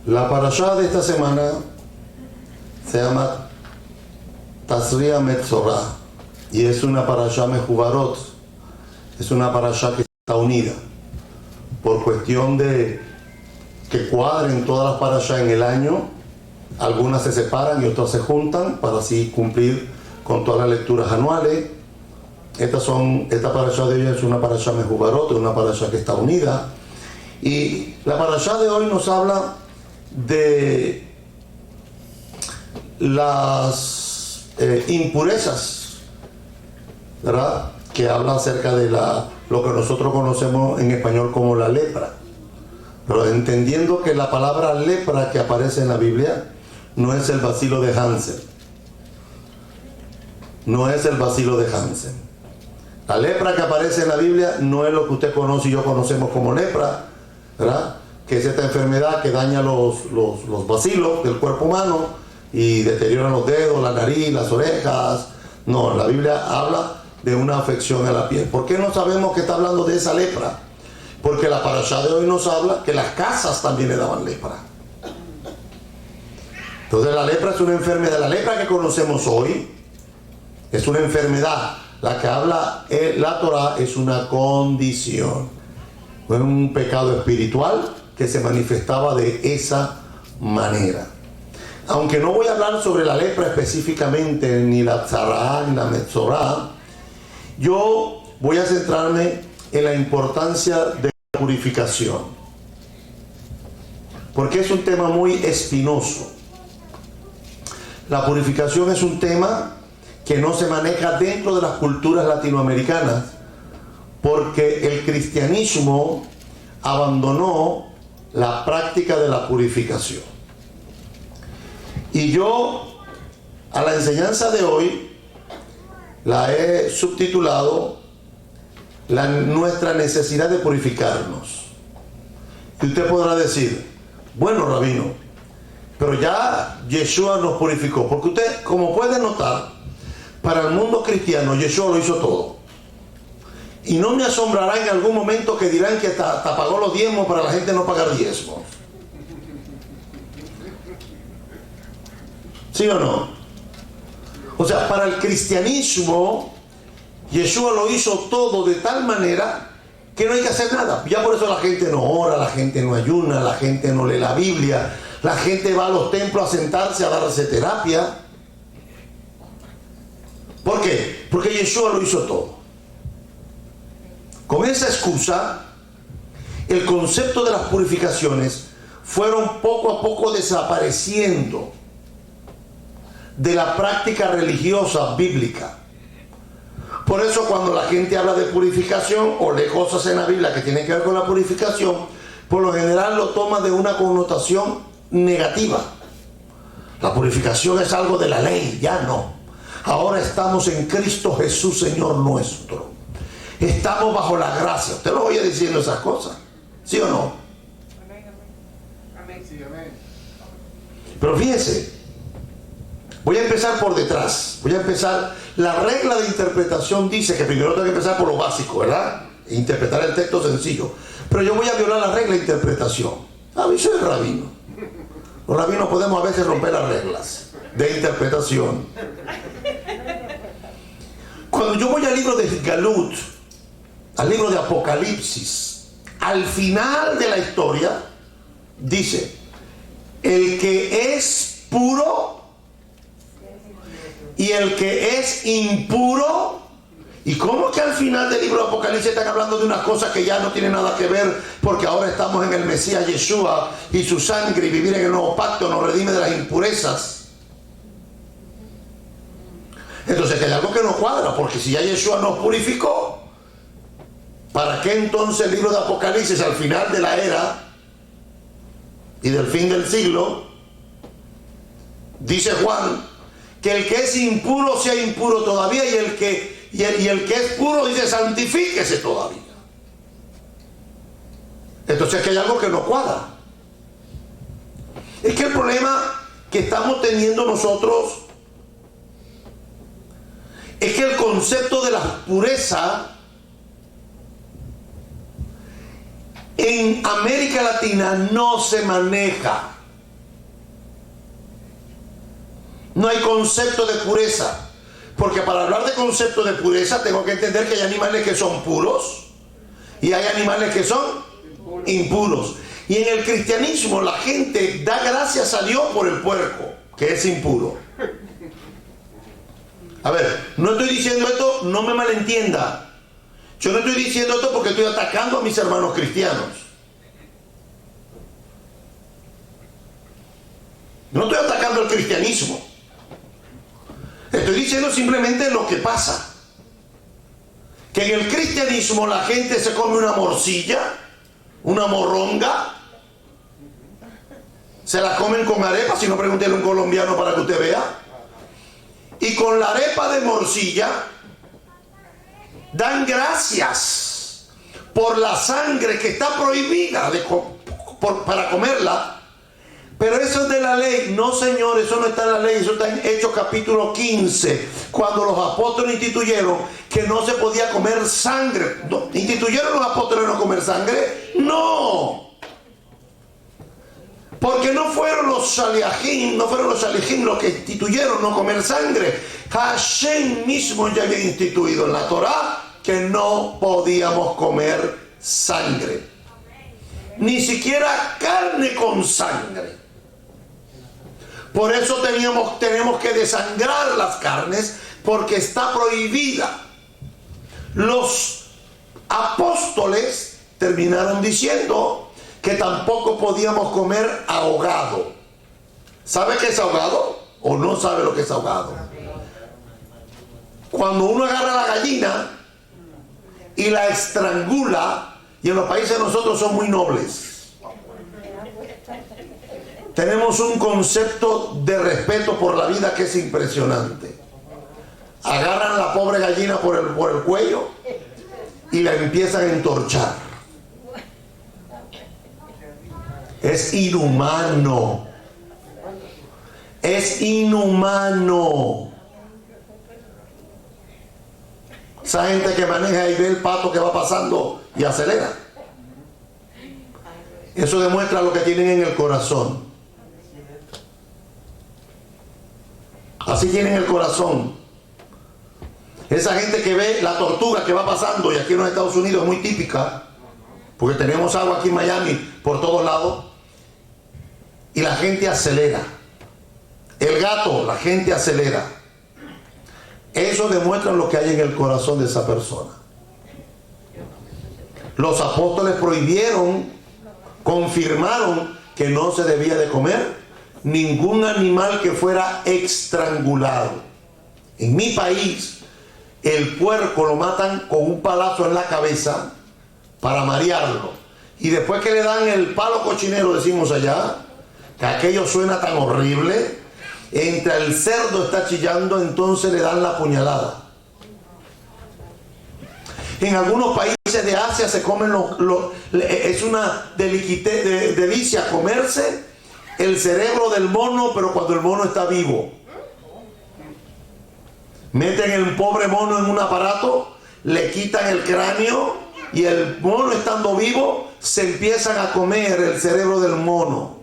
La parashá de esta semana se llama Tazria Metzorah y es una parashá Mejubarot. Es una parashá que está unida por cuestión de que cuadren todas las parashá en el año. Algunas se separan y otras se juntan para así cumplir con todas las lecturas anuales. Esta parashá de hoy es una parashá Mejubarot, una parashá que está unida. Y la parashá de hoy nos habla de las impurezas, ¿verdad? Que habla acerca de lo que nosotros conocemos en español como la lepra. Pero entendiendo que la palabra lepra que aparece en la Biblia no es el bacilo de Hansen. No es el bacilo de Hansen. La lepra que aparece en la Biblia no es lo que usted conoce y yo conocemos como lepra, ¿verdad? Que es esta enfermedad que daña los bacilos del cuerpo humano y deteriora los dedos, la nariz, las orejas. No, la Biblia habla de una afección a la piel. ¿Por qué no sabemos que está hablando de esa lepra? Porque la parashá de hoy nos habla que las casas también le daban lepra. Entonces la lepra es una enfermedad. La lepra que conocemos hoy es una enfermedad. La que habla la Torah es una condición. Fue un pecado espiritual que se manifestaba de esa manera. Aunque no voy a hablar sobre la lepra específicamente, ni la tzará, ni la metzorá, yo voy a centrarme en la importancia de la purificación. Porque es un tema muy espinoso. La purificación es un tema que no se maneja dentro de las culturas latinoamericanas, porque el cristianismo abandonó la práctica de la purificación. Y yo a la enseñanza de hoy la he subtitulado nuestra necesidad de purificarnos. Y usted podrá decir, bueno, rabino, pero ya Yeshua nos purificó. Porque usted, como puede notar, para el mundo cristiano Yeshua lo hizo todo. Y no me asombrará en algún momento que dirán que hasta pagó los diezmos para la gente no pagar diezmos. ¿Sí o no? O sea, para el cristianismo Yeshua lo hizo todo de tal manera que no hay que hacer nada. Ya por eso la gente no ora, la gente no ayuna, la gente no lee la Biblia, la gente va a los templos a sentarse a darse terapia. ¿Por qué? Porque Yeshua lo hizo todo. Con esa excusa, el concepto de las purificaciones fueron poco a poco desapareciendo de la práctica religiosa bíblica. Por eso cuando la gente habla de purificación o lee cosas en la Biblia que tienen que ver con la purificación, por lo general lo toma de una connotación negativa. La purificación es algo de la ley, ya no. Ahora estamos en Cristo Jesús, Señor nuestro. Estamos bajo la gracia. Usted lo oye diciendo esas cosas, ¿sí o no? Amén. Sí, amén. Pero fíjense, voy a empezar por detrás. Voy a empezar. La regla de interpretación dice que primero tengo que empezar por lo básico, ¿verdad? Interpretar el texto sencillo. Pero yo voy a violar la regla de interpretación. Yo soy rabino. Los rabinos podemos a veces romper las reglas de interpretación. Cuando yo voy al libro de Galut, al libro de Apocalipsis, al final de la historia dice: el que es puro y el que es impuro. ¿Y cómo que al final del libro de Apocalipsis están hablando de unas cosas que ya no tienen nada que ver, porque ahora estamos en el Mesías Yeshua y su sangre, y vivir en el nuevo pacto nos redime de las impurezas? Entonces que hay algo que no cuadra, porque si ya Yeshua nos purificó, ¿para qué entonces el libro de Apocalipsis al final de la era y del fin del siglo dice Juan que el que es impuro sea impuro todavía, y el que es puro dice santifíquese todavía? Entonces que hay algo que no cuadra. Es que el problema que estamos teniendo nosotros es que el concepto de la pureza en América Latina no se maneja. No hay concepto de pureza. Porque para hablar de concepto de pureza tengo que entender que hay animales que son puros y hay animales que son impuros. Y en el cristianismo la gente da gracias a Dios por el puerco, que es impuro. A ver, no estoy diciendo esto, no me malentienda. Yo no estoy diciendo esto porque estoy atacando a mis hermanos cristianos. No estoy atacando el cristianismo. Estoy diciendo simplemente lo que pasa. Que en el cristianismo la gente se come una morcilla, una moronga. Se la comen con arepa, si no pregúntele a un colombiano para que usted vea. Y con la arepa de morcilla dan gracias por la sangre que está prohibida para comerla. Pero eso es de la ley. No, señor, eso no está en la ley. Eso está en Hechos capítulo 15, cuando los apóstoles instituyeron que no se podía comer sangre. ¿Instituyeron los apóstoles no comer sangre? No. Porque no fueron los shaliachim los que instituyeron no comer sangre. Hashem mismo ya había instituido en la Torá que no podíamos comer sangre. Ni siquiera carne con sangre. Por eso tenemos que desangrar las carnes, porque está prohibida. Los apóstoles terminaron diciendo que tampoco podíamos comer ahogado. ¿Sabe qué es ahogado? ¿O no sabe lo que es ahogado? Cuando uno agarra la gallina y la estrangula, y en los países de nosotros son muy nobles. Tenemos un concepto de respeto por la vida que es impresionante. Agarran a la pobre gallina por el cuello y la empiezan a entorchar. Es inhumano. Es inhumano. Esa gente que maneja y ve el pato que va pasando y acelera. Eso demuestra lo que tienen en el corazón. Así tienen el corazón. Esa gente que ve la tortuga que va pasando, y aquí en los Estados Unidos es muy típica, porque tenemos agua aquí en Miami por todos lados, y la gente acelera. El gato, la gente acelera. Eso demuestra lo que hay en el corazón de esa persona. Los apóstoles prohibieron, confirmaron que no se debía de comer ningún animal que fuera estrangulado. En mi país, el puerco lo matan con un palazo en la cabeza para marearlo. Y después que le dan el palo cochinero, decimos allá, que aquello suena tan horrible, entre el cerdo está chillando, entonces le dan la puñalada. En algunos países de Asia se comen es una delicia comerse el cerebro del mono, pero cuando el mono está vivo. Meten el pobre mono en un aparato, le quitan el cráneo y el mono estando vivo se empiezan a comer el cerebro del mono.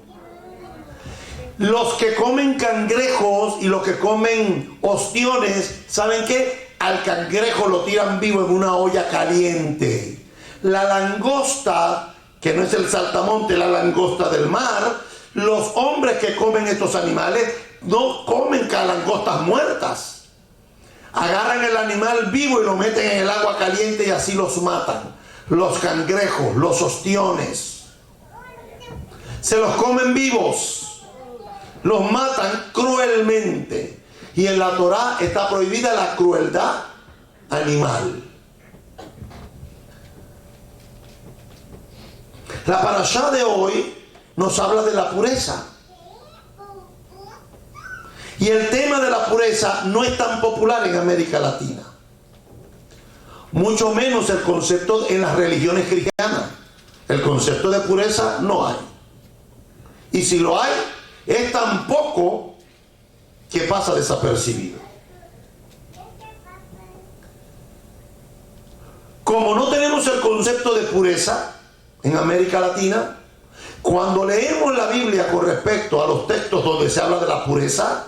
Los que comen cangrejos y los que comen ostiones, ¿saben qué? Al cangrejo lo tiran vivo en una olla caliente. La langosta, que no es el saltamonte, la langosta del mar, los hombres que comen estos animales no comen langostas muertas. Agarran el animal vivo y lo meten en el agua caliente y así los matan. Los cangrejos, los ostiones, se los comen vivos, los matan cruelmente. Y en la Torá está prohibida la crueldad animal. La parashá de hoy nos habla de la pureza. Y el tema de la pureza no es tan popular en América Latina. Mucho menos el concepto en las religiones cristianas. El concepto de pureza no hay. Y si lo hay, es tan poco que pasa desapercibido. Como no tenemos el concepto de pureza en América Latina, cuando leemos la Biblia con respecto a los textos donde se habla de la pureza,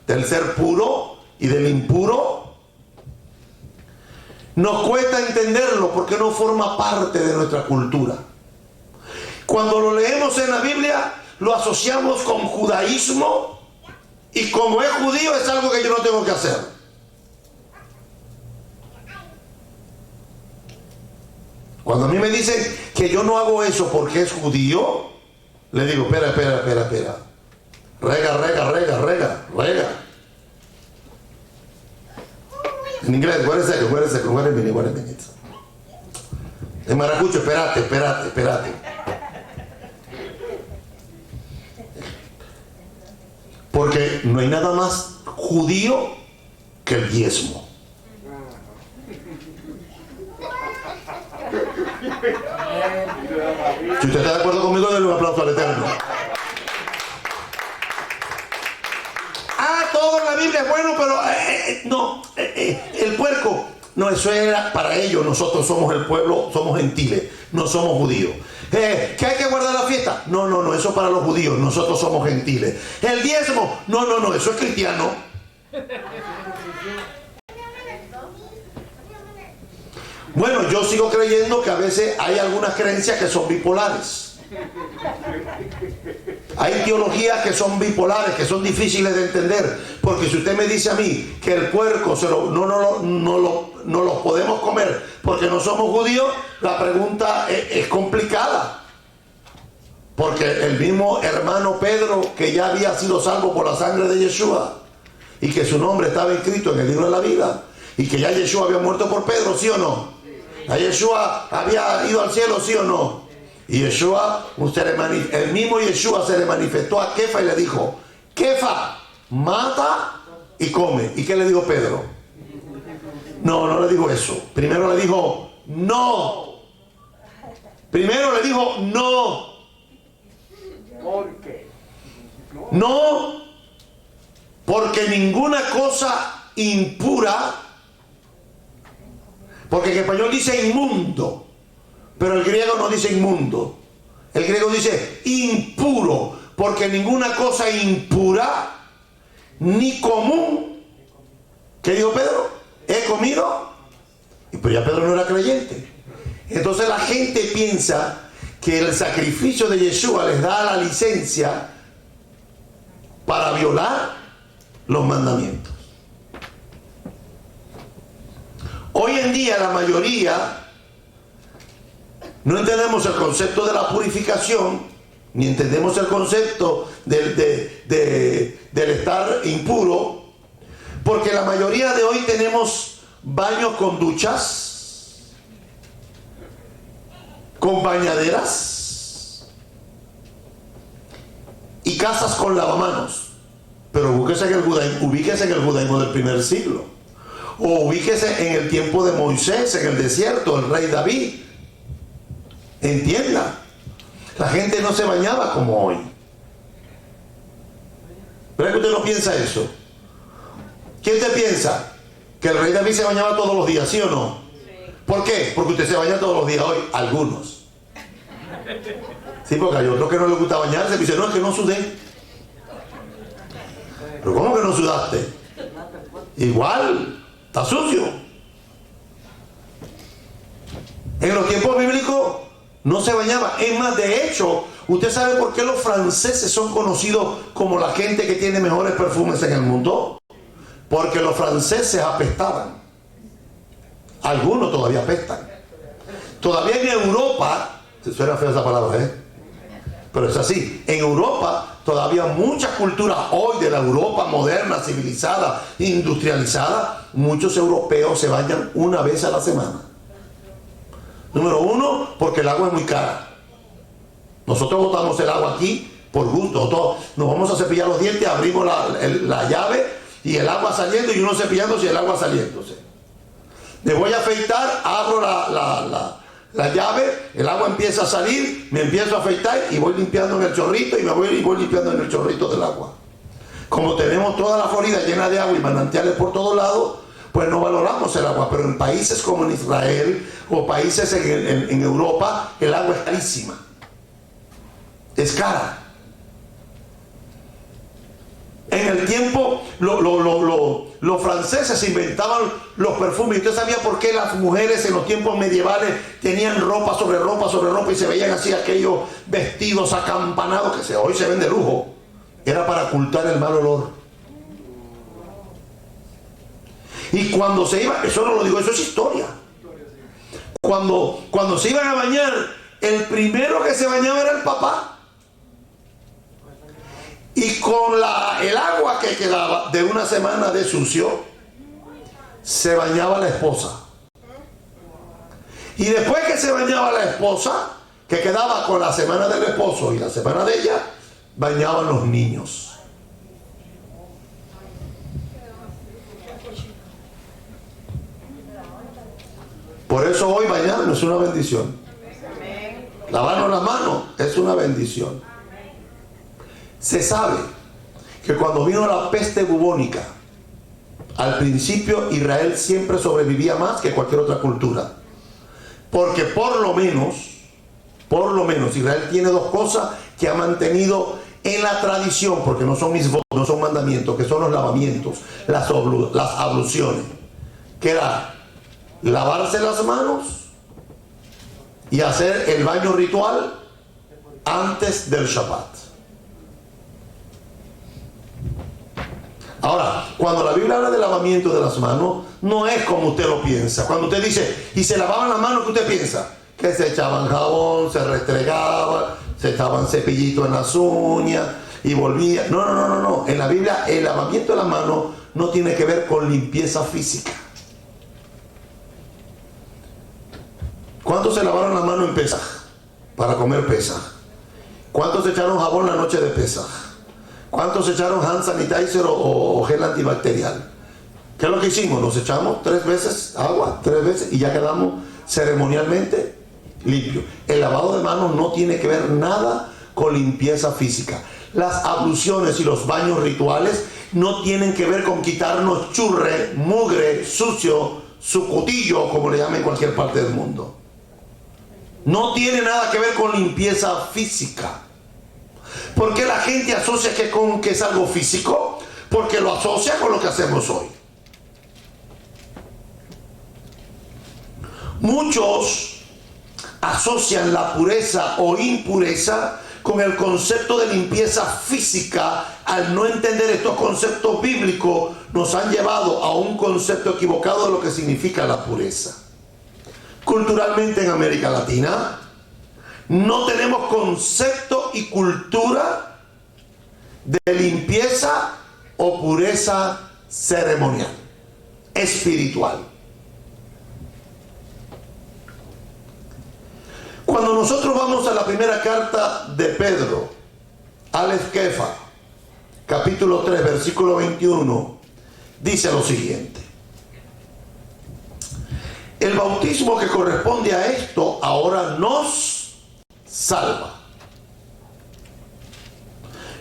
del ser puro y del impuro. Nos cuesta entenderlo porque no forma parte de nuestra cultura. Cuando lo leemos en la Biblia, lo asociamos con judaísmo, y como es judío es algo que yo no tengo que hacer. Cuando a mí me dicen que yo no hago eso porque es judío, le digo, espera. Rega. En inglés, wait a minute. En maracucho, espérate. Porque no hay nada más judío que el diezmo. Si usted está de acuerdo conmigo, denle un aplauso al Eterno. Todo en la Biblia es bueno, pero no, el puerco, no, eso era para ellos. Nosotros somos el pueblo, somos gentiles, no somos judíos. ¿Que hay que guardar la fiesta? No, eso es para los judíos, nosotros somos gentiles. El diezmo, no, eso es cristiano. Bueno, yo sigo creyendo que a veces hay algunas creencias que son bipolares. Hay teologías que son bipolares, que son difíciles de entender. Porque si usted me dice a mí que el puerco no lo podemos comer porque no somos judíos, la pregunta es complicada. Porque el mismo hermano Pedro, que ya había sido salvo por la sangre de Yeshua, y que su nombre estaba escrito en el libro de la vida, y que ya Yeshua había muerto por Pedro, ¿sí o no? ¿A Yeshua había ido al cielo, sí o no? Y Yeshua, el mismo Yeshua se le manifestó a Kefa y le dijo, Kefa, mata y come. ¿Y qué le dijo Pedro? No le dijo eso. Primero le dijo, no. ¿Por qué? No, porque ninguna cosa impura, porque en español dice inmundo, pero el griego no dice inmundo. El griego dice impuro, porque ninguna cosa impura ni común. ¿Qué dijo Pedro? ¿He comido? Y pues ya Pedro no era creyente. Entonces la gente piensa que el sacrificio de Yeshua les da la licencia para violar los mandamientos. Hoy en día la mayoría no entendemos el concepto de la purificación, ni entendemos el concepto del estar impuro, porque la mayoría de hoy tenemos baños con duchas, con bañaderas y casas con lavamanos. Pero ubíquese en el judaísmo del primer siglo, o ubíquese en el tiempo de Moisés, en el desierto, el rey David. Entienda, la gente no se bañaba como hoy. ¿Verdad que usted no piensa eso? ¿Quién te piensa? Que el rey David se bañaba todos los días, ¿sí o no? Sí. ¿Por qué? Porque usted se baña todos los días hoy, algunos. Sí, porque hay otros que no les gusta bañarse, y dicen, no, es que no sudé. ¿Pero cómo que no sudaste? Igual, está sucio. En los tiempos bíblicos no se bañaba. Es más, de hecho, ¿usted sabe por qué los franceses son conocidos como la gente que tiene mejores perfumes en el mundo? Porque los franceses apestaban. Algunos todavía apestan. Todavía en Europa, suena fea esa palabra, pero es así. En Europa todavía muchas culturas hoy de la Europa moderna, civilizada, industrializada, muchos europeos se bañan una vez a la semana. Número uno, porque el agua es muy cara. Nosotros botamos el agua aquí por gusto. Nosotros nos vamos a cepillar los dientes, abrimos la llave y el agua saliendo, y uno cepillándose y el agua saliéndose. Me voy a afeitar, abro la llave, el agua empieza a salir, me empiezo a afeitar y voy limpiando en el chorrito y voy limpiando en el chorrito del agua. Como tenemos toda la Florida llena de agua y manantiales por todos lados, pues no valoramos el agua. Pero en países como en Israel o países en Europa, el agua es carísima, es cara. En el tiempo, los franceses inventaban los perfumes. ¿Usted sabía por qué las mujeres en los tiempos medievales tenían ropa sobre ropa sobre ropa y se veían así aquellos vestidos acampanados que hoy se ven de lujo? Era para ocultar el mal olor. Y cuando se iban, eso no lo digo, eso es historia. Cuando se iban a bañar, el primero que se bañaba era el papá. Y con el agua que quedaba de una semana de sucio, se bañaba la esposa. Y después que se bañaba la esposa, que quedaba con la semana del esposo y la semana de ella, bañaban los niños. Por eso hoy bañarnos es una bendición. Lavarnos las manos es una bendición. Se sabe que cuando vino la peste bubónica, al principio Israel siempre sobrevivía más que cualquier otra cultura. Porque por lo menos, Israel tiene dos cosas que ha mantenido en la tradición, porque no son mis votos, no son mandamientos, que son los lavamientos, las abluciones, que era lavarse las manos y hacer el baño ritual antes del Shabbat. Ahora, cuando la Biblia habla de lavamiento de las manos, no es como usted lo piensa. Cuando usted dice, y se lavaban las manos, ¿qué usted piensa? Que se echaban jabón, se restregaban, se echaban cepillito en las uñas y volvía. No. En la Biblia, el lavamiento de las manos no tiene que ver con limpieza física. ¿Cuántos se lavaron las manos en Pesaj? Para comer Pesaj. ¿Cuántos se echaron jabón la noche de Pesaj? ¿Cuántos echaron hand sanitizer o gel antibacterial? ¿Qué es lo que hicimos? Nos echamos 3 veces agua, 3 veces y ya quedamos ceremonialmente limpios. El lavado de manos no tiene que ver nada con limpieza física. Las abluciones y los baños rituales no tienen que ver con quitarnos churre, mugre, sucio, sucutillo, como le llamen en cualquier parte del mundo. No tiene nada que ver con limpieza física. ¿Por qué la gente asocia que es algo físico? Porque lo asocia con lo que hacemos hoy. Muchos asocian la pureza o impureza con el concepto de limpieza física. Al no entender estos conceptos bíblicos, nos han llevado a un concepto equivocado de lo que significa la pureza. Culturalmente en América Latina no tenemos concepto y cultura de limpieza o pureza ceremonial, espiritual. Cuando nosotros vamos a la primera carta de Pedro, Aleph Kefa, capítulo 3, versículo 21, dice lo siguiente: el bautismo que corresponde a esto ahora nos salva,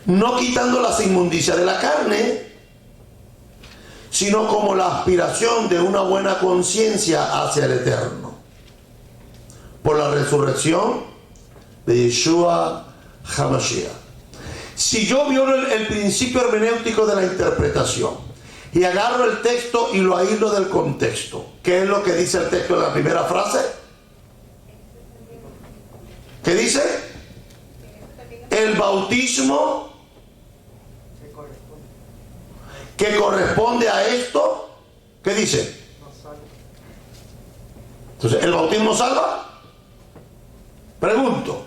no quitando las inmundicias de la carne, sino como la aspiración de una buena conciencia hacia el Eterno, por la resurrección de Yeshua HaMashiach. Si yo violo el principio hermenéutico de la interpretación y agarro el texto y lo aíslo del contexto, ¿qué es lo que dice el texto de la primera frase? ¿Qué dice? El bautismo que corresponde a esto, ¿qué dice? Entonces, ¿el bautismo salva? Pregunto.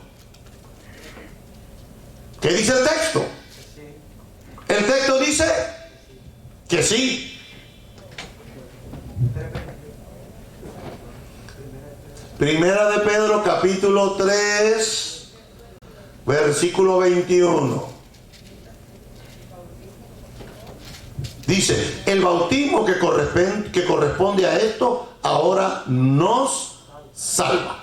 ¿Qué dice el texto? El texto dice que sí. Primera de Pedro, capítulo 3, versículo 21. Dice, el bautismo que corresponde a esto ahora nos salva.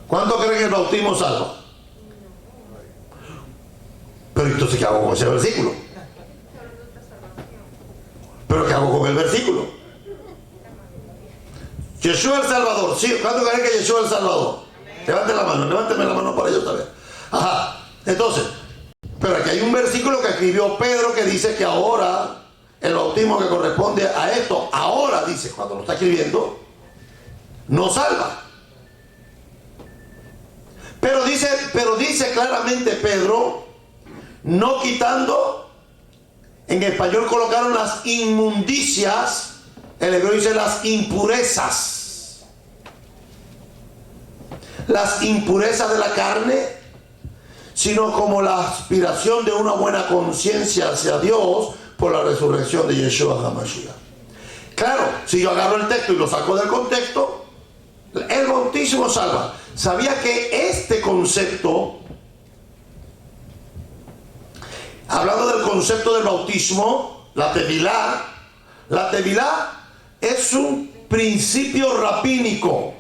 ¿Cuánto creen que el bautismo salva? Pero entonces, ¿qué hago con ese versículo? ¿Pero qué hago con el versículo? Yeshua el Salvador, sí. ¿Cuánto creen que Yeshua el Salvador? Levanten la mano, levánteme la mano para yo también. Ajá. Entonces, pero aquí hay un versículo que escribió Pedro que dice que ahora el bautismo que corresponde a esto, ahora dice, cuando lo está escribiendo, no salva. Pero dice claramente Pedro, no quitando, en español colocaron las inmundicias, el hebreo dice las impurezas. Las impurezas de la carne, sino como la aspiración de una buena conciencia hacia Dios por la resurrección de Yeshua HaMashiach. Claro, si yo agarro el texto y lo saco del contexto, el bautismo salva. ¿Sabía que este concepto, hablando del concepto del bautismo, la tevilá es un principio rabínico?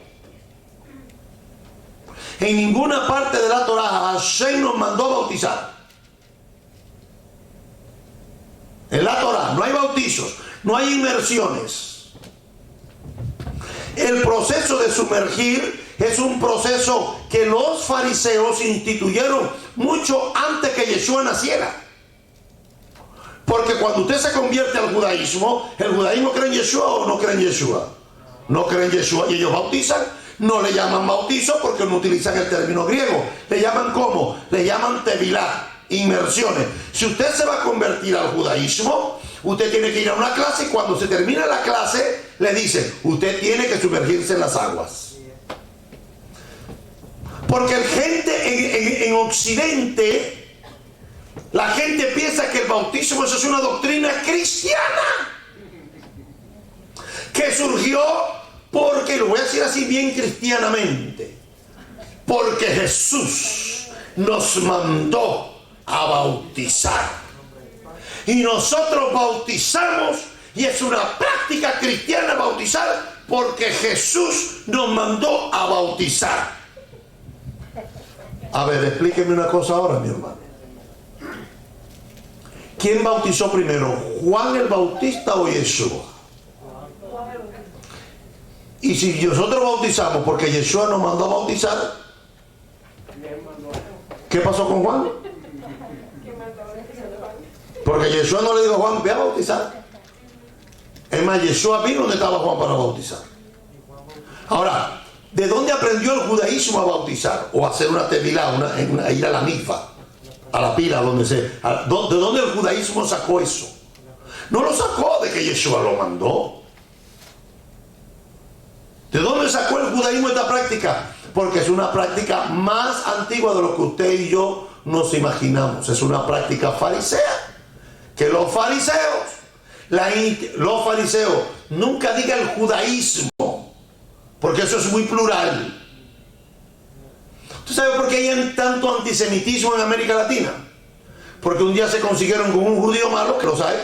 En ninguna parte de la Torá Hashem nos mandó a bautizar. En la Torá no hay bautizos, no hay inmersiones. El proceso de sumergir es un proceso que los fariseos instituyeron mucho antes que Yeshua naciera. Porque cuando usted se convierte al judaísmo, ¿el judaísmo cree en Yeshua o no cree en Yeshua? No creen en Yeshua y ellos bautizan. No le llaman bautizo porque no utilizan el término griego. Le llaman ¿cómo? Le llaman tevilá, inmersiones. Si usted se va a convertir al judaísmo, usted tiene que ir a una clase y cuando se termina la clase le dicen, usted tiene que sumergirse en las aguas. Porque la gente en Occidente, la gente piensa que el bautismo eso es una doctrina cristiana que surgió porque, lo voy a decir así bien cristianamente, porque Jesús nos mandó a bautizar y nosotros bautizamos y es una práctica cristiana bautizar porque Jesús nos mandó a bautizar. A ver, explíqueme una cosa ahora, mi hermano. ¿Quién bautizó primero, Juan el Bautista o Yeshua? Y si nosotros bautizamos porque Yeshua nos mandó a bautizar, ¿qué pasó con Juan? Porque Yeshua no le dijo a Juan, ve a bautizar. Es más, Yeshua vino donde estaba Juan para bautizar. Ahora, ¿de dónde aprendió el judaísmo a bautizar? O a hacer una tevilá, a ir a la mifa, a la pila, ¿de dónde el judaísmo sacó eso? No lo sacó de que Yeshua lo mandó. ¿De dónde sacó el judaísmo esta práctica? Porque es una práctica más antigua de lo que usted y yo nos imaginamos. Es una práctica farisea. Que los fariseos, nunca diga el judaísmo, porque eso es muy plural. ¿Usted sabe por qué hay tanto antisemitismo en América Latina? Porque un día se consiguieron con un judío malo, que los hay,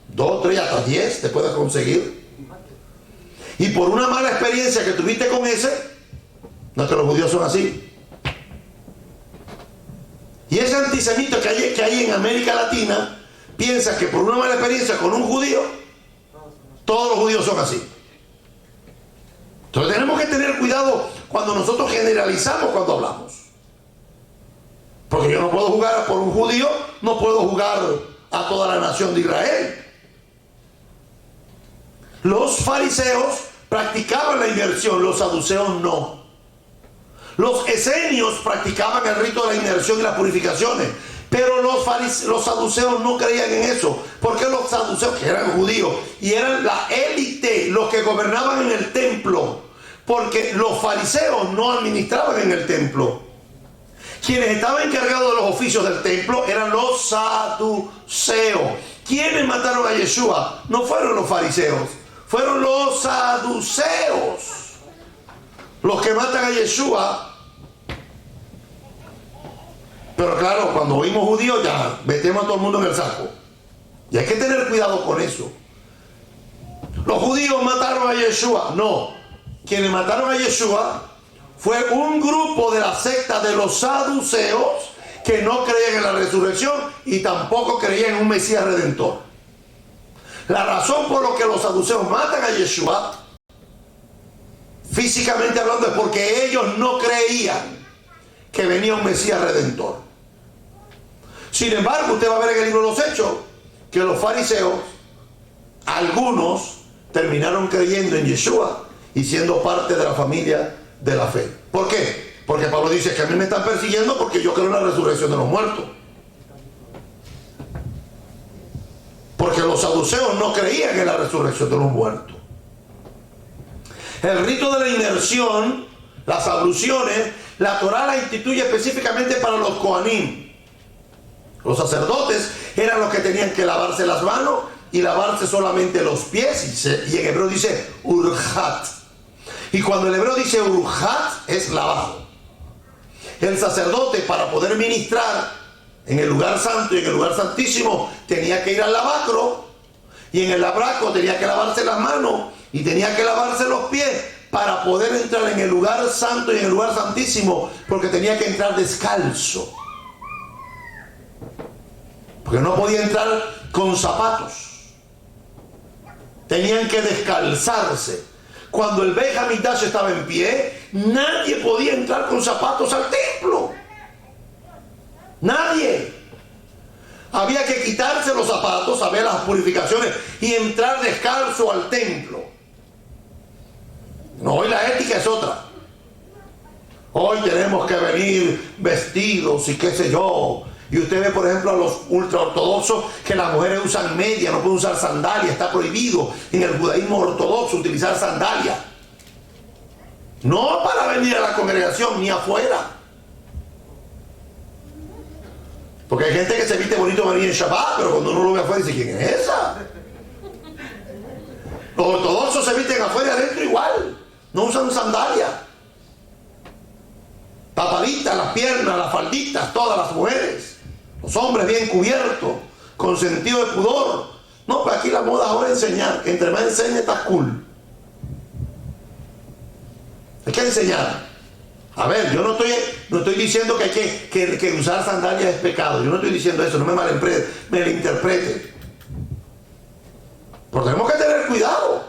2, 3, hasta 10 te puedes conseguir. Y por una mala experiencia que tuviste con ese, no es que los judíos son así. Y ese antisemita que hay en América Latina piensa que por una mala experiencia con un judío, todos los judíos son así. Entonces tenemos que tener cuidado cuando nosotros generalizamos cuando hablamos. Porque yo no puedo jugar por un judío, no puedo jugar a toda la nación de Israel. Los fariseos practicaban la inmersión, los saduceos no. Los esenios practicaban el rito de la inmersión y las purificaciones, pero los saduceos no creían en eso, porque los saduceos, que eran judíos y eran la élite, los que gobernaban en el templo, porque los fariseos no administraban en el templo. Quienes estaban encargados de los oficios del templo eran los saduceos. ¿Quiénes mataron a Yeshua? No fueron los fariseos, fueron los saduceos. Los que matan a Yeshua. Pero claro, cuando oímos judíos ya metemos a todo el mundo en el saco. Y hay que tener cuidado con eso. Los judíos mataron a Yeshua. No. Quienes mataron a Yeshua fue un grupo de la secta de los saduceos que no creían en la resurrección y tampoco creían en un Mesías redentor. La razón por la que los saduceos matan a Yeshua, físicamente hablando, es porque ellos no creían que venía un Mesías redentor. Sin embargo, usted va a ver en el libro de los Hechos que los fariseos, algunos terminaron creyendo en Yeshua y siendo parte de la familia de la fe. ¿Por qué? Porque Pablo dice que a mí me están persiguiendo porque yo creo en la resurrección de los muertos. Porque los saduceos no creían en la resurrección de los muertos. El rito de la inmersión, las abluciones, la Torá la instituye específicamente para los Kohanim. Los sacerdotes eran los que tenían que lavarse las manos y lavarse solamente los pies. Y en hebreo dice urjat. Y cuando el hebreo dice urjat, es lavado. El sacerdote, para poder ministrar en el lugar santo y en el lugar santísimo, tenía que ir al lavacro. Y en el lavacro tenía que lavarse las manos y tenía que lavarse los pies para poder entrar en el lugar santo y en el lugar santísimo, porque tenía que entrar descalzo. Porque no podía entrar con zapatos. Tenían que descalzarse. Cuando el Beit Hamikdash estaba en pie, nadie podía entrar con zapatos al templo. Nadie. Había que quitarse los zapatos, saber las purificaciones y entrar descalzo al templo. No, hoy la ética es otra. Hoy tenemos que venir vestidos y qué sé yo. Y usted ve, por ejemplo, a los ultraortodoxos que las mujeres usan media, no pueden usar sandalia, está prohibido en el judaísmo ortodoxo utilizar sandalia. No para venir a la congregación ni afuera. Porque hay gente que se viste bonito para venir en Shabbat, pero cuando uno lo ve afuera dice, ¿quién es esa? Los ortodoxos se visten afuera y adentro igual, no usan sandalia. Tapaditas las piernas, las falditas, todas las mujeres. Los hombres bien cubiertos, con sentido de pudor. No, pues aquí la moda ahora es enseñar. Entre más enseña, está cool. Hay que enseñar. A ver, yo no estoy diciendo que hay que usar sandalias es pecado. Yo no estoy diciendo eso, no me malinterprete. Pero tenemos que tener cuidado.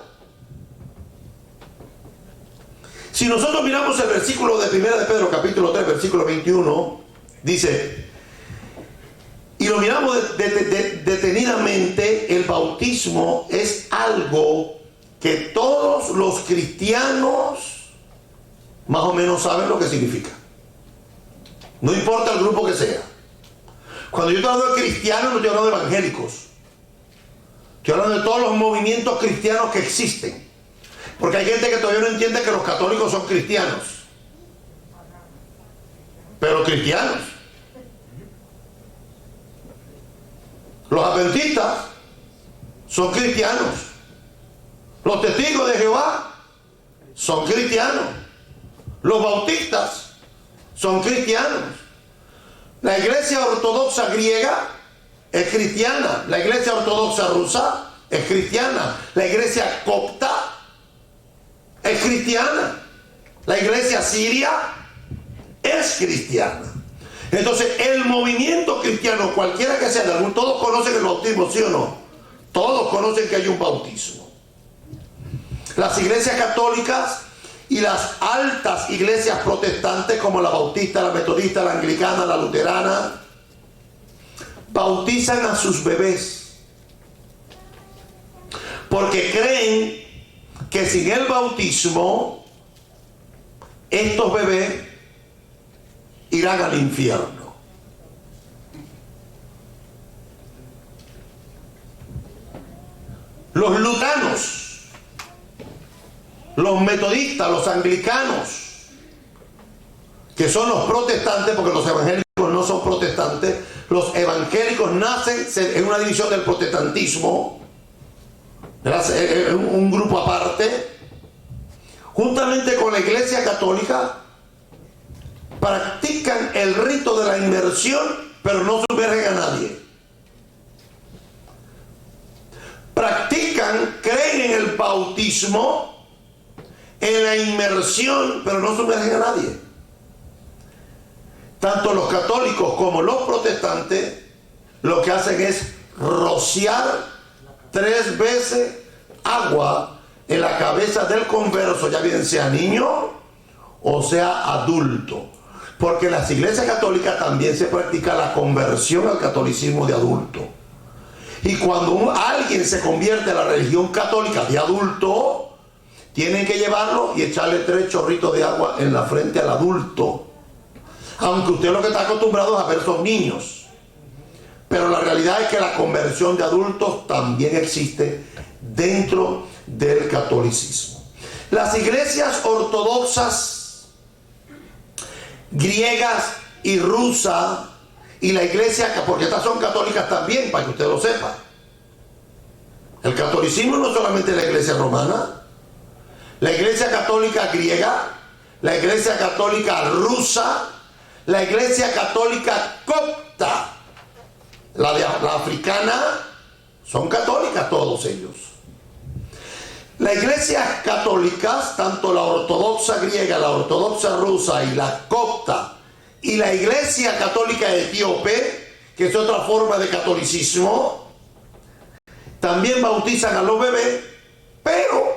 Si nosotros miramos el versículo de 1 de Pedro, capítulo 3, versículo 21, dice, y lo miramos detenidamente, el bautismo es algo que todos los cristianos más o menos saben lo que significa. No importa el grupo que sea. Cuando yo estoy hablando de cristianos, no estoy hablando de evangélicos. Estoy hablando de todos los movimientos cristianos que existen. Porque hay gente que todavía no entiende que los católicos son cristianos. Pero cristianos. Los adventistas son cristianos. Los testigos de Jehová son cristianos. Los bautistas son cristianos. La iglesia ortodoxa griega es cristiana. La iglesia ortodoxa rusa es cristiana. La iglesia copta es cristiana. La iglesia siria es cristiana. Entonces, el movimiento cristiano, cualquiera que sea, todos conocen el bautismo, ¿sí o no? Todos conocen que hay un bautismo. Las iglesias católicas y las altas iglesias protestantes, como la bautista, la metodista, la anglicana, la luterana, bautizan a sus bebés. Porque creen que sin el bautismo estos bebés irán al infierno. Los lutanos, los metodistas, los anglicanos, que son los protestantes, porque los evangélicos no son protestantes, los evangélicos nacen en una división del protestantismo, un grupo aparte, juntamente con la iglesia católica, practican el rito de la inmersión, pero no sumergen a nadie. Practican, creen en el bautismo, en la inmersión, pero no sumergen a nadie. Tanto los católicos como los protestantes lo que hacen es rociar 3 veces agua en la cabeza del converso, ya bien sea niño o sea adulto. Porque en las iglesias católicas también se practica la conversión al catolicismo de adulto. Y cuando alguien se convierte a la religión católica de adulto, tienen que llevarlo y echarle 3 chorritos de agua en la frente al adulto. Aunque usted lo que está acostumbrado es a ver son niños. Pero la realidad es que la conversión de adultos también existe dentro del catolicismo. Las iglesias ortodoxas, griegas y rusas, y la iglesia, porque estas son católicas también, para que usted lo sepa. El catolicismo no es solamente la iglesia romana, la iglesia católica griega, la iglesia católica rusa, la iglesia católica copta, la africana, son católicas todos ellos. Las iglesias católicas, tanto la ortodoxa griega, la ortodoxa rusa y la copta, y la iglesia católica etíope, que es otra forma de catolicismo, también bautizan a los bebés, pero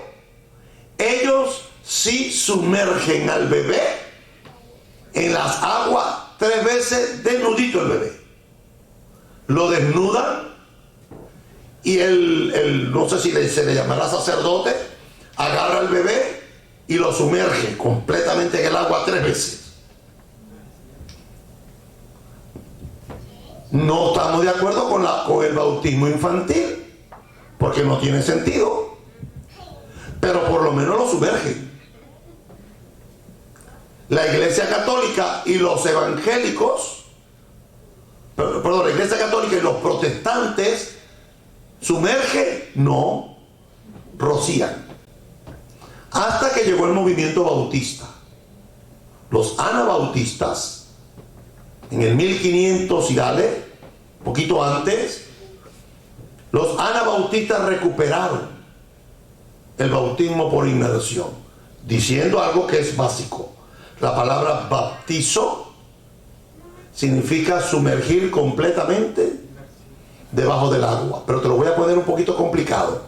ellos sí sumergen al bebé en las aguas 3 veces desnudito el bebé. Lo desnudan y no sé si se le llamará sacerdote, agarra al bebé y lo sumerge completamente en el agua 3 veces. No estamos de acuerdo con el bautismo infantil, porque no tiene sentido, pero por lo menos lo sumergen. La iglesia católica y los evangélicos, perdón, la iglesia católica y los protestantes, sumergen, no, rocían. Hasta que llegó el movimiento bautista. Los anabautistas, en el 1500 y dale, poquito antes, los anabautistas recuperaron el bautismo por inmersión, diciendo algo que es básico. La palabra bautizo significa sumergir completamente debajo del agua, pero te lo voy a poner un poquito complicado.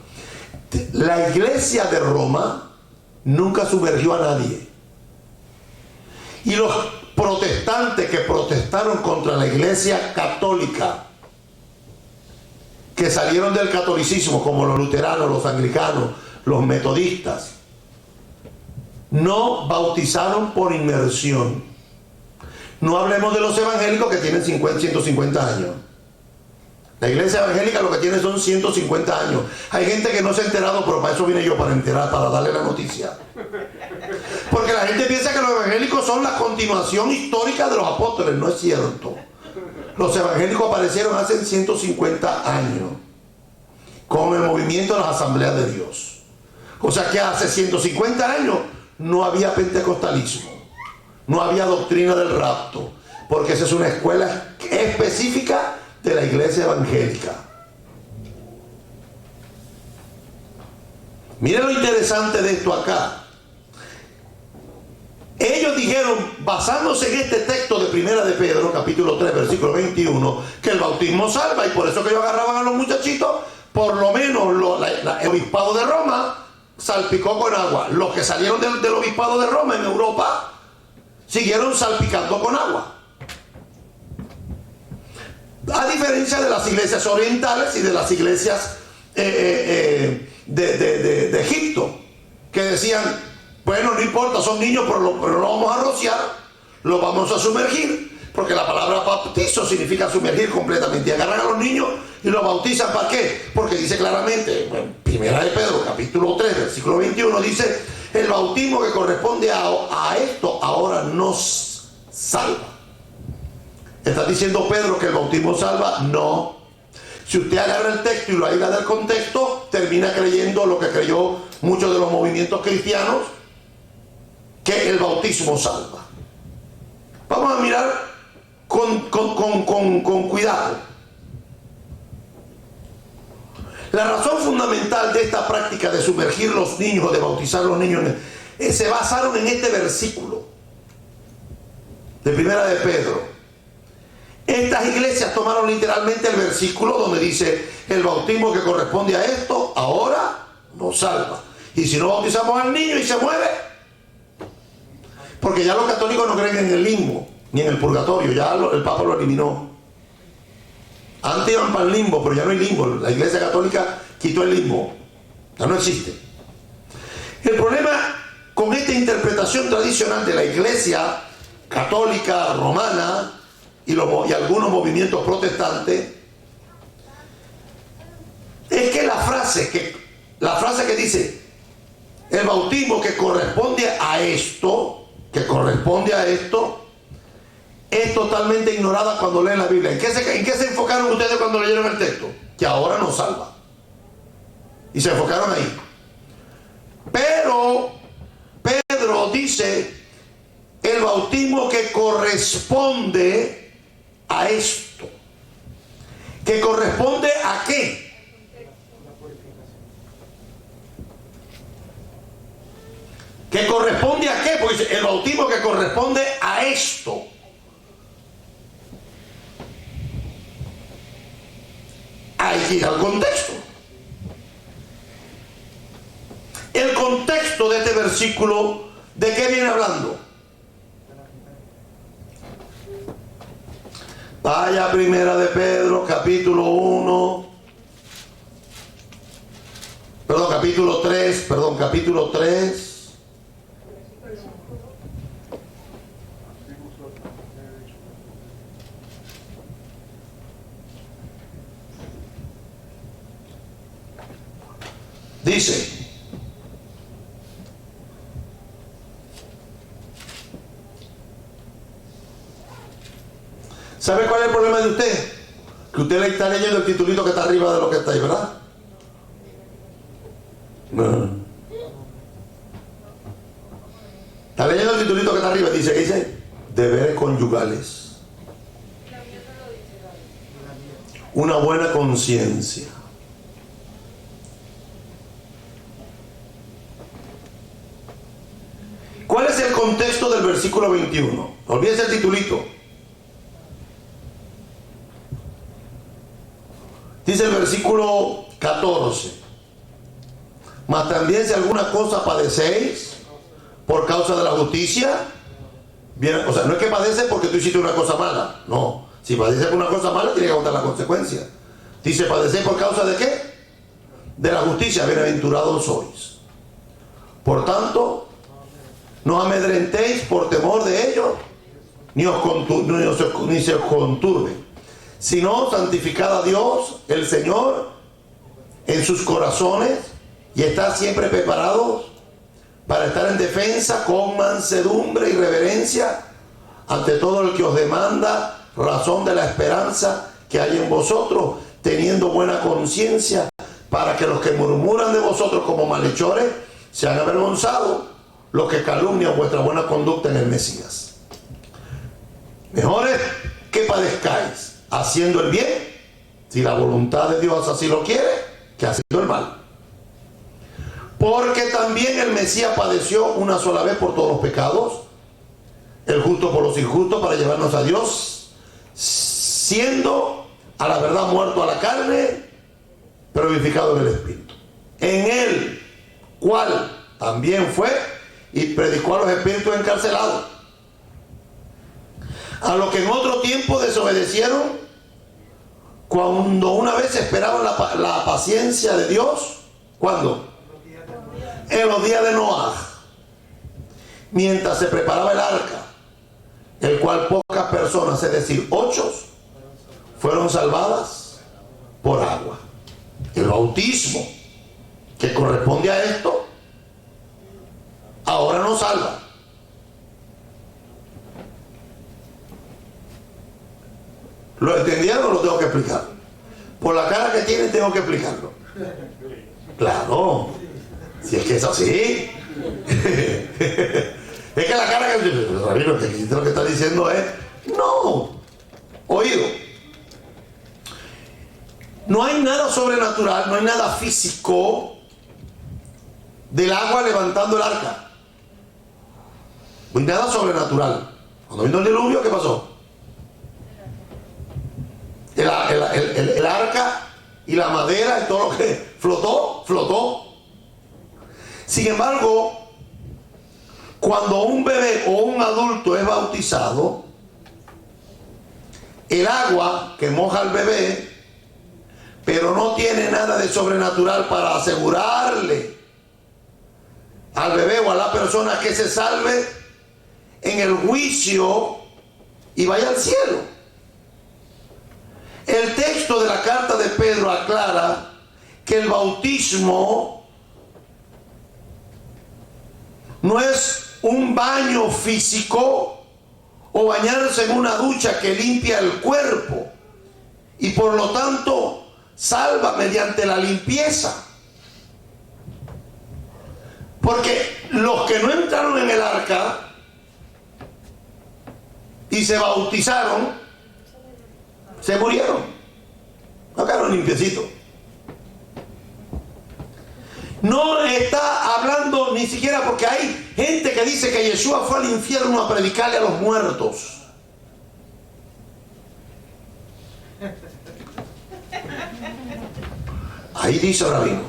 La iglesia de Roma nunca sumergió a nadie, y los protestantes que protestaron contra la iglesia católica, que salieron del catolicismo, como los luteranos, los anglicanos, los metodistas, no bautizaron por inmersión. No hablemos de los evangélicos que tienen 150 años. La iglesia evangélica lo que tiene son 150 años. Hay gente que no se ha enterado, pero para eso vine yo, para darle la noticia. Porque la gente piensa que los evangélicos son la continuación histórica de los apóstoles. No es cierto. Los evangélicos aparecieron hace 150 años con el movimiento de las asambleas de Dios. O sea que hace 150 años no había pentecostalismo, no había doctrina del rapto, porque esa es una escuela específica de la iglesia evangélica. Miren lo interesante de esto acá. Ellos dijeron, basándose en este texto de Primera de Pedro, capítulo 3, versículo 21, que el bautismo salva, y por eso que ellos agarraban a los muchachitos, por lo menos el obispado de Roma salpicó con agua. Los que salieron del obispado de Roma en Europa siguieron salpicando con agua. A diferencia de las iglesias orientales y de las iglesias de Egipto, que decían, bueno, no importa, son niños, pero no lo vamos a rociar, lo vamos a sumergir, porque la palabra bautizo significa sumergir completamente. Y agarran a los niños y los bautizan. ¿Para qué? Porque dice claramente, en Primera de Pedro, capítulo 3, versículo 21, dice, el bautismo que corresponde a esto ahora nos salva. ¿Está diciendo Pedro que el bautismo salva? No. Si usted agarra el texto y lo aísla del contexto, termina creyendo lo que creyó muchos de los movimientos cristianos, que el bautismo salva. Vamos a mirar con cuidado. La razón fundamental de esta práctica de sumergir los niños o de bautizar los niños se basaron en este versículo de Primera de Pedro. Estas iglesias tomaron literalmente el versículo donde dice el bautismo que corresponde a esto ahora nos salva. Y si no bautizamos al niño y se muere, porque ya los católicos no creen en el limbo. ni en el purgatorio, ya el Papa lo eliminó. Antes iban para el limbo, pero ya no hay limbo. La Iglesia Católica quitó el limbo, ya no existe. El problema con esta interpretación tradicional de la Iglesia Católica Romana y algunos movimientos protestantes es que la frase que dice el bautismo que corresponde a esto, es totalmente ignorada cuando leen la Biblia. ¿En qué se enfocaron ustedes cuando leyeron el texto? Que ahora nos salva. Y se enfocaron ahí. Pero Pedro dice el bautismo que corresponde a esto. ¿Que corresponde a qué? ¿Que corresponde a qué? Porque dice el bautismo que corresponde a esto. Hay que ir al contexto. El contexto de este versículo, ¿de qué viene hablando? Vaya a Primera de Pedro, capítulo 3. Dice: ¿sabe cuál es el problema de usted? Que usted le está leyendo el titulito que está arriba de lo que está ahí, ¿verdad? No. Está leyendo el titulito que está arriba. ¿Qué dice? Deberes conyugales. Una buena conciencia. ¿Cuál es el contexto del versículo 21? Olvídese el titulito. Dice el versículo 14: mas también si alguna cosa padecéis por causa de la justicia, bien, o sea, no es que padeces porque tú hiciste una cosa mala, no. Si padeces por una cosa mala, tiene que aguantar la consecuencia. Dice: padecéis por causa de qué? De la justicia, bienaventurados sois. Por tanto, no amedrentéis por temor de ellos, ni se os conturbe, sino santificad a Dios, el Señor, en sus corazones, y estad siempre preparados para estar en defensa con mansedumbre y reverencia ante todo el que os demanda razón de la esperanza que hay en vosotros, teniendo buena conciencia, para que los que murmuran de vosotros como malhechores sean avergonzados los que calumnian vuestra buena conducta en el Mesías. Mejor es que padezcáis haciendo el bien, si la voluntad de Dios así lo quiere, que haciendo el mal. Porque también el Mesías padeció una sola vez por todos los pecados, el justo por los injustos, para llevarnos a Dios, siendo a la verdad muerto a la carne, pero vivificado en el Espíritu. En él, cual también fue y predicó a los espíritus encarcelados, a los que en otro tiempo desobedecieron, cuando una vez esperaban la paciencia de Dios. ¿Cuándo? En los días de Noaj, mientras se preparaba el arca, el cual pocas personas, es decir, 8, fueron salvadas por agua. El bautismo que corresponde a esto ahora nos salva. ¿Lo entendieron o lo tengo que explicar? Por la cara que tienen tengo que explicarlo. Claro, si es que es así. Es que la cara que... Rabino, lo que está diciendo es... No. Oído. No hay nada sobrenatural, no hay nada físico del agua levantando el arca. No hay nada sobrenatural. Cuando vino el diluvio, ¿qué pasó? El arca y la madera y todo lo que flotó. Sin embargo, cuando un bebé o un adulto es bautizado, el agua que moja al bebé, pero no tiene nada de sobrenatural para asegurarle al bebé o a la persona que se salve en el juicio y vaya al cielo. El texto de la carta de Pedro aclara que el bautismo no es un baño físico o bañarse en una ducha que limpia el cuerpo y por lo tanto salva mediante la limpieza. Porque los que no entraron en el arca y se bautizaron, se murieron. No quedaron limpiecitos. No está hablando ni siquiera, porque hay gente que dice que Yeshua fue al infierno a predicarle a los muertos. Ahí dice el rabino,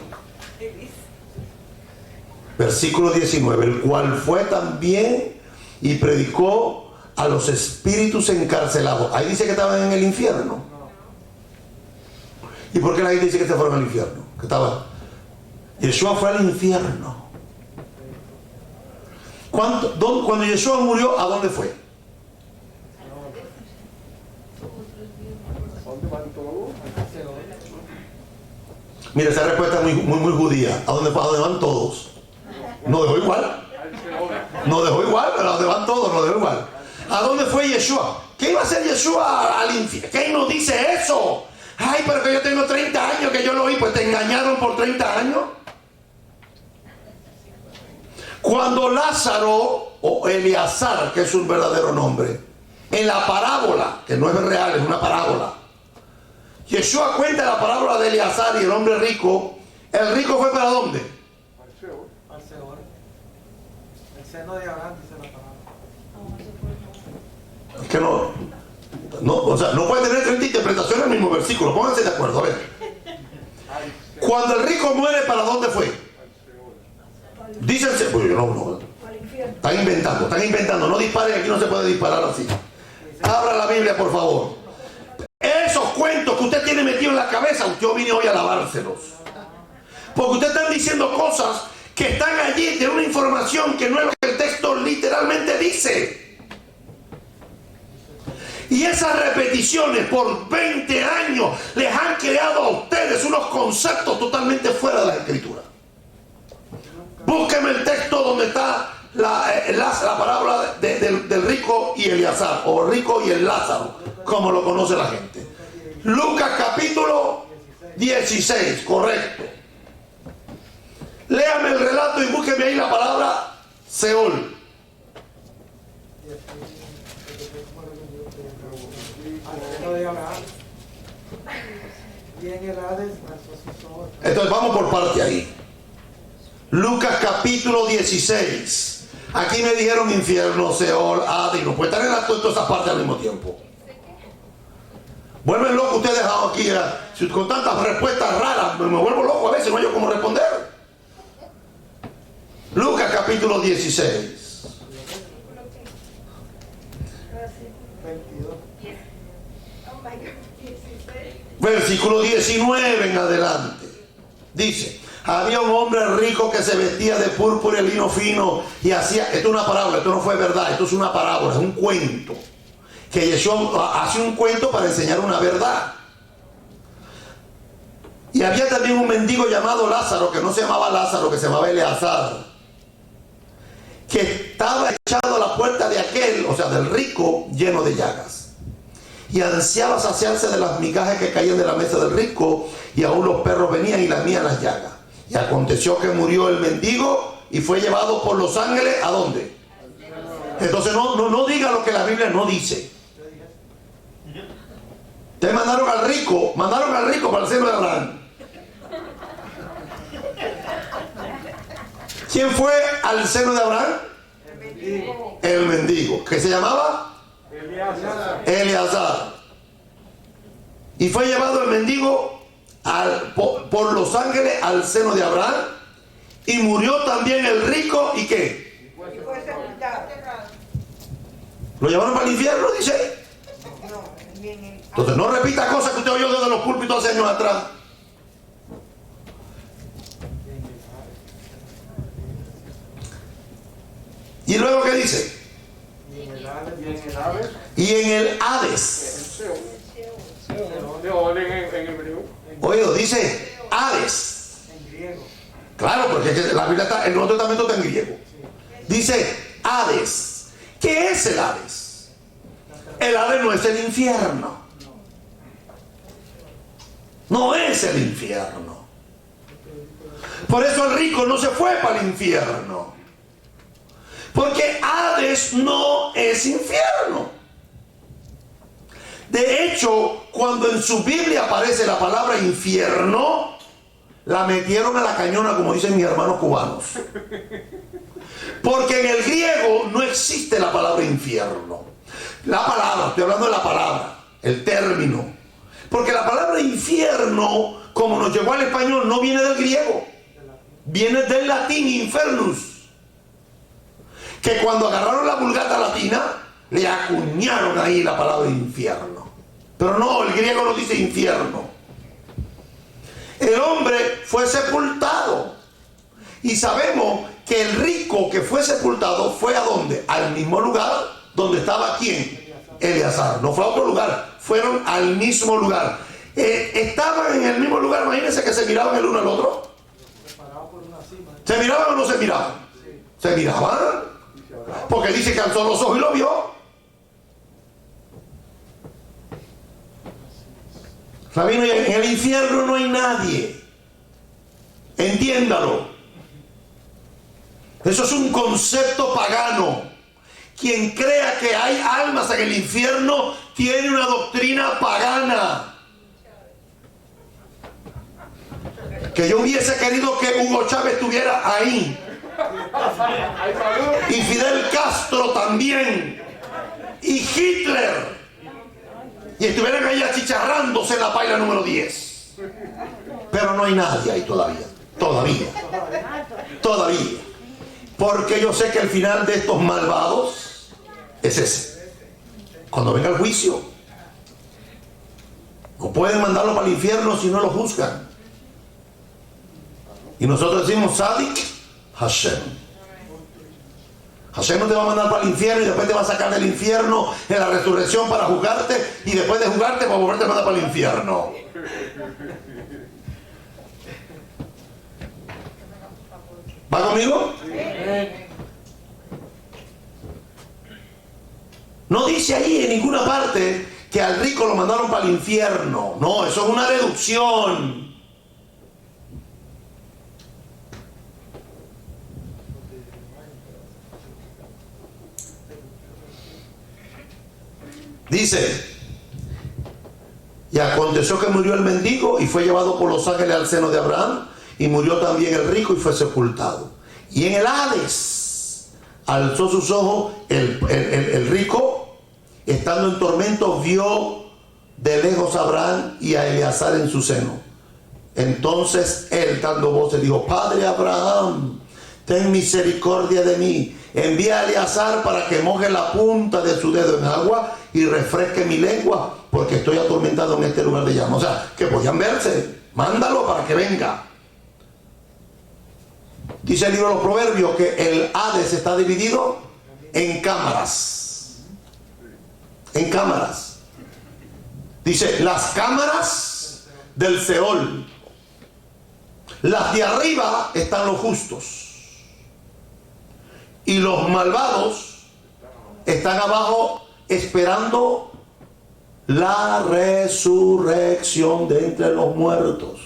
versículo 19, el cual fue también y predicó a los espíritus encarcelados. Ahí dice que estaban en el infierno. ¿Y por qué la gente dice que se fueron al infierno? Que estaban. Yeshua fue al infierno. Cuando Yeshua murió, ¿a dónde fue? Mira, esa respuesta es muy judía. ¿A dónde fue? ¿A dónde van todos? No dejó igual. No dejó igual, pero ¿a dónde van todos? No dejó igual. ¿A dónde fue Yeshua? ¿Qué iba a hacer Yeshua al infierno? ¿Qué nos dice eso? Ay, pero que yo tengo 30 años que yo lo oí. Pues te engañaron por 30 años. Cuando Lázaro, o Eleazar, que es un verdadero nombre, en la parábola, que no es real, es una parábola, Yeshua cuenta la parábola de Eleazar y el hombre rico. ¿El rico fue para dónde? Al Seol. El seno de Abraham dice la palabra. Es que o sea, no puede tener 30 interpretaciones en el mismo versículo. Pónganse de acuerdo, a ver. Cuando el rico muere, ¿para dónde fue? Dícense, pues yo no. Están inventando. No disparen, aquí no se puede disparar así. Abra la Biblia, por favor. Esos cuentos que usted tiene metido en la cabeza, yo vine hoy a lavárselos. Porque usted está diciendo cosas que están allí de una información que no es lo que el texto literalmente dice. Y esas repeticiones por 20 años les han creado a ustedes unos conceptos totalmente fuera de la Escritura. Búsqueme el texto donde está la parábola del rico y Eleazar, o rico y el Lázaro, como lo conoce la gente. Lucas capítulo 16, correcto. Léame el relato y búsqueme ahí la palabra Seol. Entonces vamos por parte ahí. Lucas capítulo 16. Aquí me dijeron infierno, Seol, Hades. No puede estar en todas esas partes al mismo tiempo. Vuelven locos ustedes aquí con tantas respuestas raras. Me vuelvo loco a veces, no hay yo cómo responder. Lucas capítulo 16. Versículo 19 en adelante. Dice: había un hombre rico que se vestía de púrpura y lino fino y hacía, esto es una parábola, esto no fue verdad, esto es una parábola, es un cuento, que Yeshua hace un cuento para enseñar una verdad. Y había también un mendigo llamado Lázaro, que no se llamaba Lázaro, que se llamaba Eleazar, que estaba echado a la puerta de aquel, o sea del rico, lleno de llagas, y ansiaba saciarse de las migajas que caían de la mesa del rico, y aún los perros venían y lamían las llagas. Y aconteció que murió el mendigo y fue llevado por los ángeles, ¿a dónde? Entonces no diga lo que la Biblia no dice. Ustedes mandaron al rico para el seno de Abraham. ¿Quién fue al seno de Abraham? El mendigo. ¿Qué se llamaba? Eleazar. Y fue llevado el mendigo por los ángeles al seno de Abraham, y murió también el rico. ¿Y qué? Y fue sepultado. ¿Lo llevaron para el infierno? Dice. Entonces no repita cosas que usted oyó desde los púlpitos hace años atrás. Y luego, ¿qué dice? Y en el Hades. Oye, dice Hades. En griego. Claro, porque la Biblia está, el Nuevo Testamento está en griego. Dice Hades. ¿Qué es el Hades? El Hades no es el infierno. No es el infierno. Por eso el rico no se fue para el infierno. Porque Hades no es infierno. De hecho, cuando en su Biblia aparece la palabra infierno, la metieron a la cañona, como dicen mis hermanos cubanos. Porque en el griego no existe la palabra infierno. La palabra, estoy hablando de la palabra, el término. Porque la palabra infierno, como nos llegó al español, no viene del griego. Viene del latín infernus. Que cuando agarraron la Vulgata latina, le acuñaron ahí la palabra infierno. Pero no, el griego no dice infierno. El hombre fue sepultado. Y sabemos que el rico que fue sepultado fue ¿a dónde? Al mismo lugar donde estaba ¿quién? Eleazar. No fue a otro lugar, fueron al mismo lugar. Estaban en el mismo lugar, imagínense que se miraban el uno al otro. ¿Se miraban o no se miraban? ¿Se miraban? Porque dice que alzó los ojos y lo vio. Rabino, en el infierno no hay nadie. Entiéndalo. Eso es un concepto pagano. Quien crea que hay almas en el infierno tiene una doctrina pagana. Que yo hubiese querido que Hugo Chávez estuviera ahí. Y Fidel Castro también. Y Hitler. Y estuvieran ahí achicharrándose en la paila número 10. Pero no hay nadie ahí todavía. Todavía. Porque yo sé que el final de estos malvados es ese. Cuando venga el juicio. No pueden mandarlo para el infierno si no lo juzgan. Y nosotros decimos Sadik Hashem. Hashem no te va a mandar para el infierno y después te va a sacar del infierno en la resurrección para juzgarte y después de juzgarte para volverte a mandar para el infierno. ¿Va conmigo? No dice ahí en ninguna parte que al rico lo mandaron para el infierno. No, eso es una deducción. Dice, y aconteció que murió el mendigo y fue llevado por los ángeles al seno de Abraham, y murió también el rico y fue sepultado. Y en el Hades alzó sus ojos el rico, estando en tormento, vio de lejos a Abraham y a Eleazar en su seno. Entonces él, dando voces, dijo: Padre Abraham, ten misericordia de mí, envía a Eleazar para que moje la punta de su dedo en agua y refresque mi lengua, porque estoy atormentado en este lugar de llama. O sea, que podían verse. Mándalo para que venga. Dice el libro de los Proverbios que el Hades está dividido en cámaras. En cámaras. Dice, las cámaras del Seol. Las de arriba están los justos. Y los malvados están abajo esperando la resurrección de entre los muertos.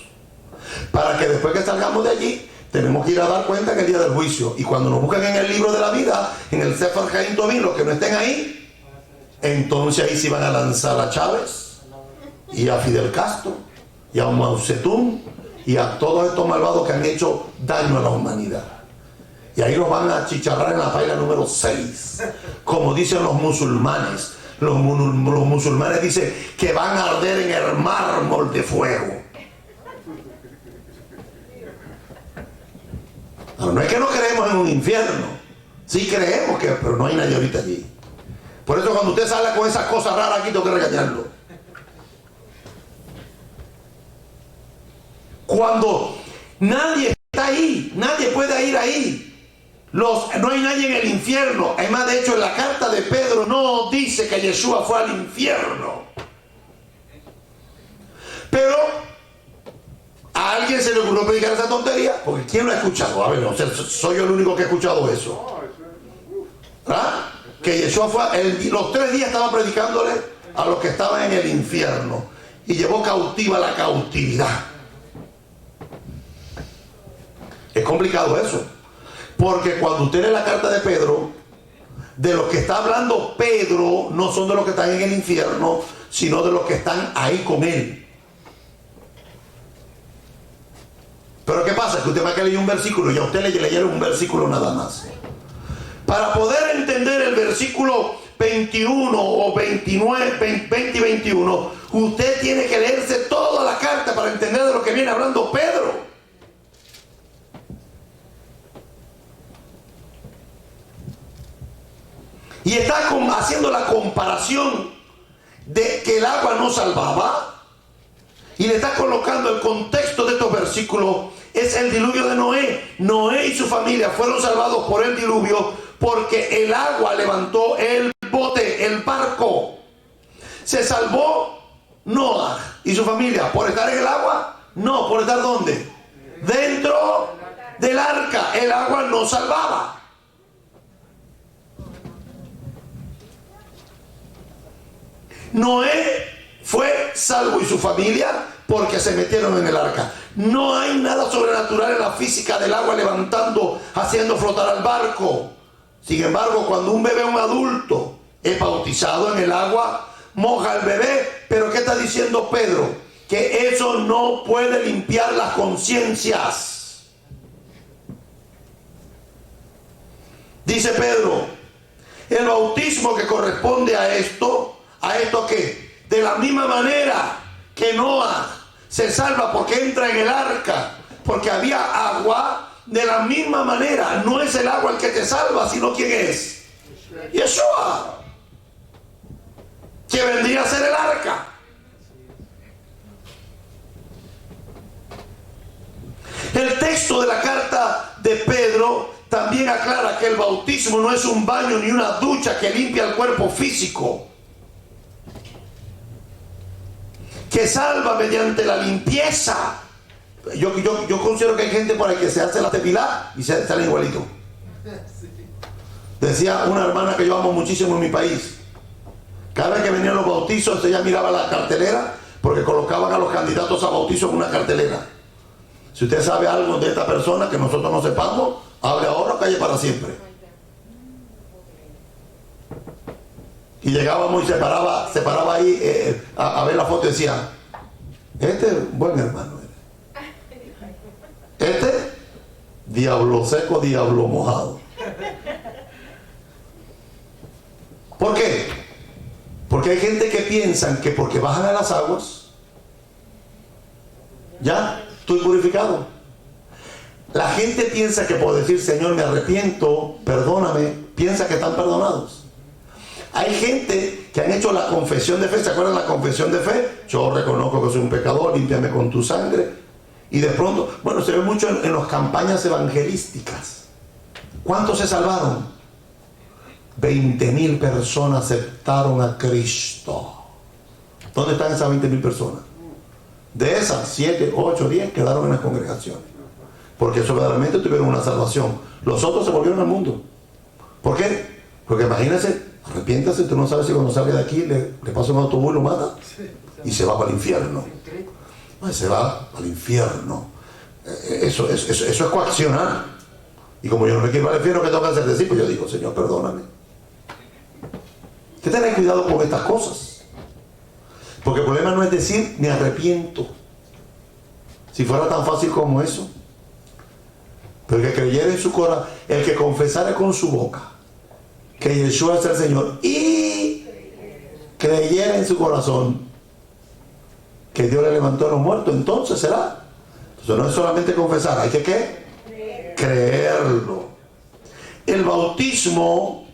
Para que después que salgamos de allí, tenemos que ir a dar cuenta en el día del juicio. Y cuando nos busquen en el libro de la vida, en el Sefer Chaim Tovim, los que no estén ahí, entonces ahí sí van a lanzar a Chávez, y a Fidel Castro, y a Mao Zedong, y a todos estos malvados que han hecho daño a la humanidad. Y ahí los van a chicharrar en la paila número 6. Como dicen los musulmanes. Los musulmanes dicen que van a arder en el mármol de fuego. Pero no es que no creemos en un infierno. Sí creemos que, pero no hay nadie ahorita allí. Por eso cuando usted sale con esas cosas raras aquí, tengo que regañarlo. Cuando nadie está ahí, nadie puede ir ahí. No hay nadie en el infierno. Además, de hecho, en la carta de Pedro no dice que Yeshua fue al infierno. Pero a alguien se le ocurrió predicar esa tontería, porque ¿quién lo ha escuchado? A ver, o sea, soy yo el único que ha escuchado eso. ¿Ah? Que Yeshua fue, los 3 días estaba predicándole a los que estaban en el infierno y llevó cautiva la cautividad. Es complicado eso, porque cuando usted lee la carta de Pedro, de los que está hablando Pedro no son de los que están en el infierno, sino de los que están ahí con él. Pero ¿qué pasa? Que usted va a leer un versículo y a usted le leyeron un versículo nada más. Para poder entender el versículo 21 o 29, 20 y 21, usted tiene que leerse toda la carta para entender de lo que viene hablando Pedro. Y está haciendo la comparación de que el agua no salvaba, y le está colocando el contexto de estos versículos. Es el diluvio de Noé. Noé y su familia fueron salvados por el diluvio porque el agua levantó el bote, el barco. ¿Se salvó Noé y su familia por estar en el agua? No, por estar ¿dónde? Dentro del arca. El agua no salvaba. Noé fue salvo y su familia porque se metieron en el arca. No hay nada sobrenatural en la física del agua levantando, haciendo flotar al barco. Sin embargo, cuando un bebé, un adulto, es bautizado en el agua, moja al bebé. Pero ¿qué está diciendo Pedro? Que eso no puede limpiar las conciencias. Dice Pedro, el bautismo que corresponde a esto ¿qué? De la misma manera que Noé se salva porque entra en el arca, porque había agua, de la misma manera no es el agua el que te salva, sino ¿quién es? Yeshua, que vendría a ser el arca. El texto de la carta de Pedro también aclara que el bautismo no es un baño ni una ducha que limpia el cuerpo físico, que salva mediante la limpieza. Yo considero que hay gente por ahí que se hace la tefilá y se sale igualito. Decía una hermana que yo amo muchísimo en mi país, cada vez que venían los bautizos ella miraba la cartelera, porque colocaban a los candidatos a bautizo en una cartelera. Si usted sabe algo de esta persona que nosotros no sepamos, hable ahora o calle para siempre. Y llegábamos y se paraba ahí a ver la foto y decía, este es buen hermano. Este, diablo seco, diablo mojado. ¿Por qué? Porque hay gente que piensan que porque bajan a las aguas, ya estoy purificado. La gente piensa que por decir, Señor, me arrepiento, perdóname, piensa que están perdonados. Hay gente que han hecho la confesión de fe. ¿Se acuerdan la confesión de fe? Yo reconozco que soy un pecador, límpiame con tu sangre. Y de pronto, bueno, se ve mucho en las campañas evangelísticas. ¿Cuántos se salvaron? 20.000 personas aceptaron a Cristo. ¿Dónde están esas 20.000 personas? De esas, 7, 8, 10 quedaron en las congregaciones, porque verdaderamente tuvieron una salvación. Los otros se volvieron al mundo. ¿Por qué? Porque imagínense, arrepiéntase, tú no sabes si cuando salga de aquí le pasa un autobús y lo mata y se va para el infierno. Se va al infierno. Eso es coaccionar. Y como yo no me quiero al infierno, ¿qué tengo que hacer? Decir, pues yo digo, Señor, perdóname. Que tengan cuidado con estas cosas, porque el problema no es decir me arrepiento. Si fuera tan fácil como eso. Pero el que creyera en su corazón, el que confesara con su boca que Yeshua es el Señor y creyera en su corazón que Dios le levantó a los muertos, entonces será. Entonces no es solamente confesar, hay que ¿qué? Creerlo. El bautismo,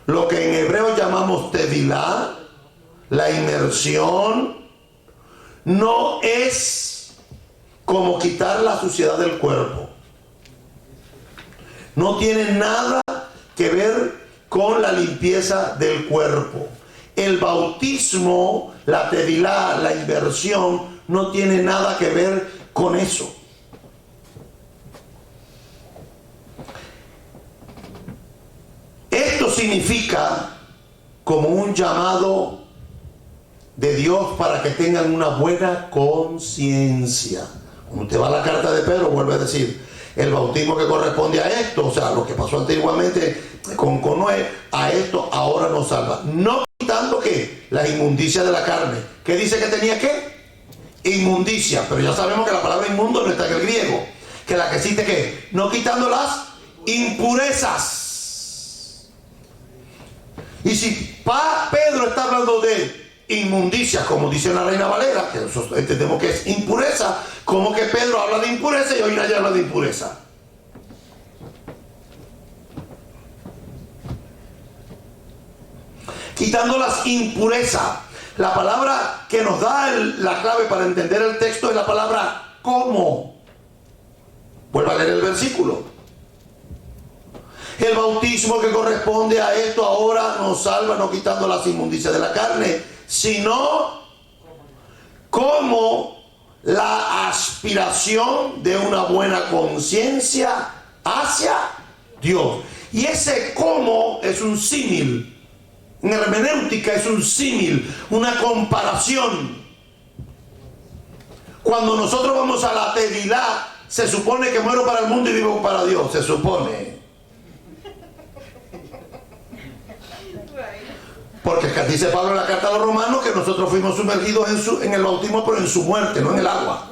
lo que en hebreo llamamos tevilá, la inmersión, no es como quitar la suciedad del cuerpo. No tiene nada que ver con la limpieza del cuerpo. El bautismo, la tevilá, la inversión, no tiene nada que ver con eso. Esto significa como un llamado de Dios para que tengan una buena conciencia. Cuando usted va a la carta de Pedro, vuelve a decir, el bautismo que corresponde a esto, o sea, lo que pasó antiguamente con Noé, a esto ahora nos salva. No quitando que la inmundicia de la carne. ¿Qué dice que tenía qué? Inmundicia. Pero ya sabemos que la palabra inmundo no está en el griego. Que la que existe que no quitando las impurezas. Y si Pedro está hablando de inmundicia, como dice la Reina Valera, que nosotros entendemos que es impureza, como que Pedro habla de impureza y hoy nadie habla de impureza. Quitando las impurezas. La palabra que nos da la clave para entender el texto es la palabra ¿cómo? Vuelva a leer el versículo. El bautismo que corresponde a esto ahora nos salva, no quitando las inmundicias de la carne, sino como la aspiración de una buena conciencia hacia Dios. Y ese cómo es un símil. En hermenéutica es un símil, una comparación. Cuando nosotros vamos a la tevilá, se supone que muero para el mundo y vivo para Dios, se supone. Porque dice Pablo en la carta a los romanos que nosotros fuimos sumergidos en el bautismo, pero en su muerte, no en el agua.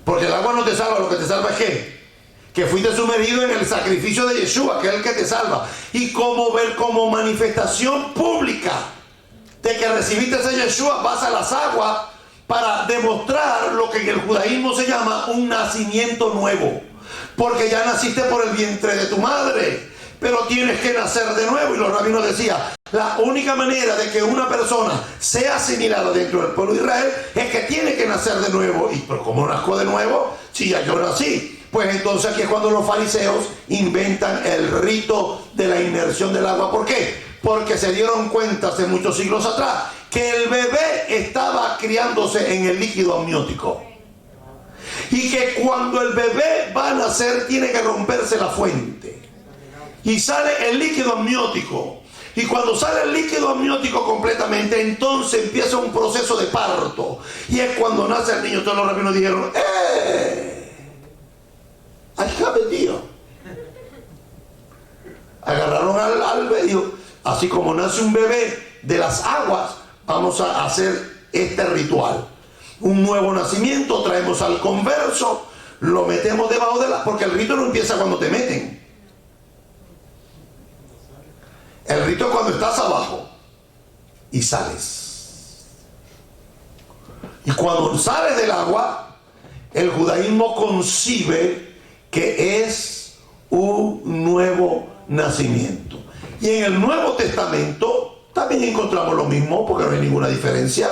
Porque el agua no te salva, lo que te salva es ¿qué? Que fuiste sumergido en el sacrificio de Yeshua, que es el que te salva. Y como ver como manifestación pública de que recibiste ese Yeshua, vas a las aguas para demostrar lo que en el judaísmo se llama un nacimiento nuevo. Porque ya naciste por el vientre de tu madre, pero tienes que nacer de nuevo. Y los rabinos decían, la única manera de que una persona sea asimilada dentro del pueblo de Israel es que tiene que nacer de nuevo. Y pero ¿cómo nazco de nuevo? Si ya yo nací. Pues entonces aquí es cuando los fariseos inventan el rito de la inmersión del agua. ¿Por qué? Porque se dieron cuenta hace muchos siglos atrás que el bebé estaba criándose en el líquido amniótico. Y que cuando el bebé va a nacer tiene que romperse la fuente. Y sale el líquido amniótico. Y cuando sale el líquido amniótico completamente, entonces empieza un proceso de parto. Y es cuando nace el niño. Todos los rabinos dijeron, I have a deal. Agarraron al bebé. Así como nace un bebé de las aguas, vamos a hacer este ritual. Un nuevo nacimiento, traemos al converso, lo metemos debajo de la... Porque el rito no empieza cuando te meten. El rito es cuando estás abajo y sales. Y cuando sales del agua, el judaísmo concibe que es un nuevo nacimiento. Y en el Nuevo Testamento también encontramos lo mismo, porque no hay ninguna diferencia.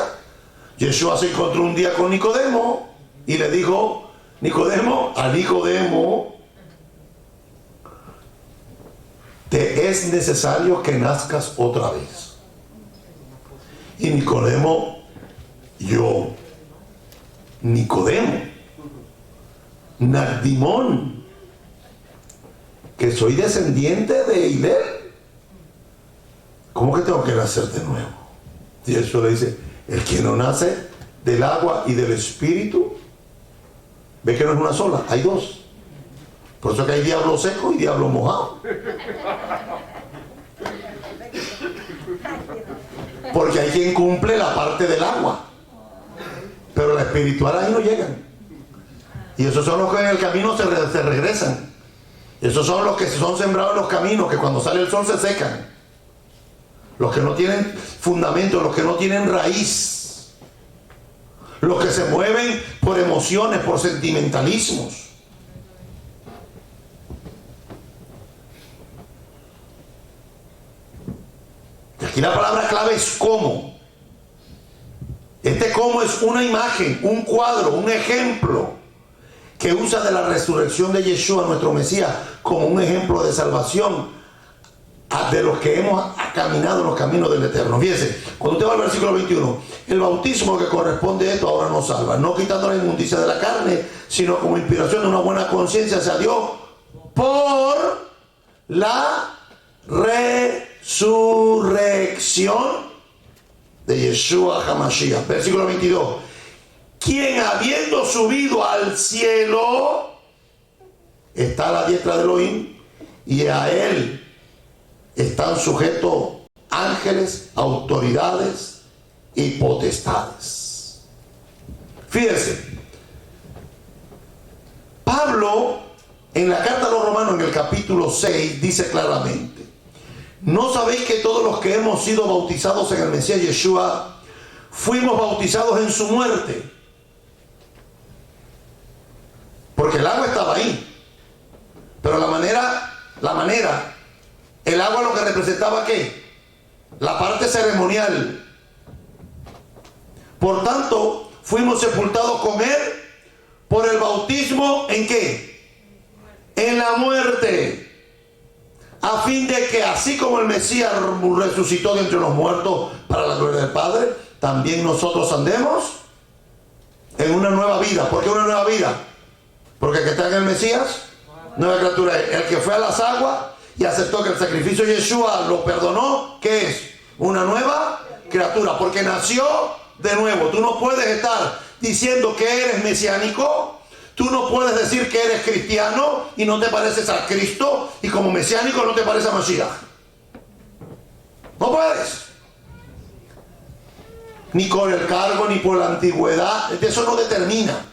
Yeshua se encontró un día con Nicodemo y le dijo, Nicodemo, te es necesario que nazcas otra vez. Y Nicodemo, Nardimón, que soy descendiente de Hillel, ¿cómo que tengo que nacer de nuevo? Y eso le dice, el que no nace del agua y del espíritu, ve que no es una sola, hay dos. Por eso que hay diablo seco y diablo mojado. Porque hay quien cumple la parte del agua, pero la espiritual ahí no llegan. Y esos son los que en el camino se regresan. Esos son los que son sembrados en los caminos, que cuando sale el sol se secan. Los que no tienen fundamento, los que no tienen raíz. Los que se mueven por emociones, por sentimentalismos. Aquí la palabra clave es cómo. Este cómo es una imagen, un cuadro, un ejemplo que usa de la resurrección de Yeshua, nuestro Mesías, como un ejemplo de salvación de los que hemos caminado en los caminos del Eterno. Fíjense, cuando usted va al versículo 21, el bautismo que corresponde a esto ahora nos salva, no quitando la inmundicia de la carne, sino como inspiración de una buena conciencia hacia Dios por la resurrección de Yeshua HaMashiach. Versículo 22, quien habiendo subido al cielo está a la diestra de Elohim, y a él están sujetos ángeles, autoridades y potestades. Fíjense, Pablo en la carta a los Romanos en el capítulo 6 dice claramente: ¿no sabéis que todos los que hemos sido bautizados en el Mesías Yeshua fuimos bautizados en su muerte? Porque el agua estaba ahí, pero la manera, el agua lo que representaba ¿qué? La parte ceremonial. Por tanto, fuimos sepultados con él por el bautismo ¿en qué? En la muerte, a fin de que así como el Mesías resucitó de entre los muertos para la gloria del Padre, también nosotros andemos en una nueva vida. ¿Por qué una nueva vida? Porque el que está en el Mesías, nueva criatura es. El que fue a las aguas y aceptó que el sacrificio de Yeshua lo perdonó, ¿qué es? Una nueva criatura, porque nació de nuevo. Tú no puedes estar diciendo que eres mesiánico, tú no puedes decir que eres cristiano y no te pareces a Cristo, y como mesiánico no te pareces a Mashiach. No puedes. Ni con el cargo, ni por la antigüedad, eso no determina.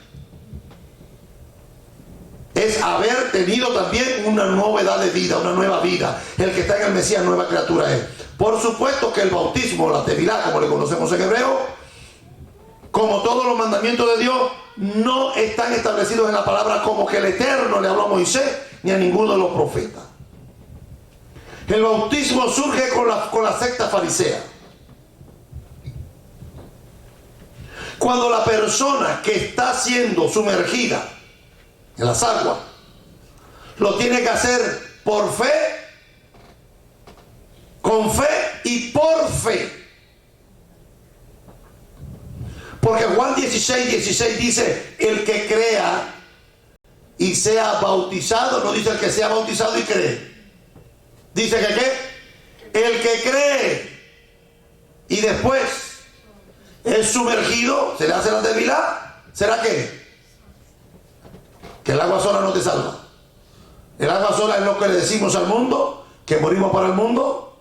Es haber tenido también una novedad de vida, una nueva vida. El que está en el Mesías, nueva criatura es. Por supuesto que el bautismo, la tevilá, como le conocemos en hebreo, como todos los mandamientos de Dios, no están establecidos en la palabra, como que el Eterno le habló a Moisés ni a ninguno de los profetas. El bautismo surge con la secta farisea. Cuando la persona que está siendo sumergida en las aguas lo tiene que hacer por fe, con fe y por fe. Porque Juan 16 dice: el que crea y sea bautizado, no dice el que sea bautizado y cree. Dice que ¿qué? El que cree y después es sumergido, se le hace la tevilá, ¿será qué? Que el agua sola no te salva. El agua sola es lo que le decimos al mundo, que morimos para el mundo,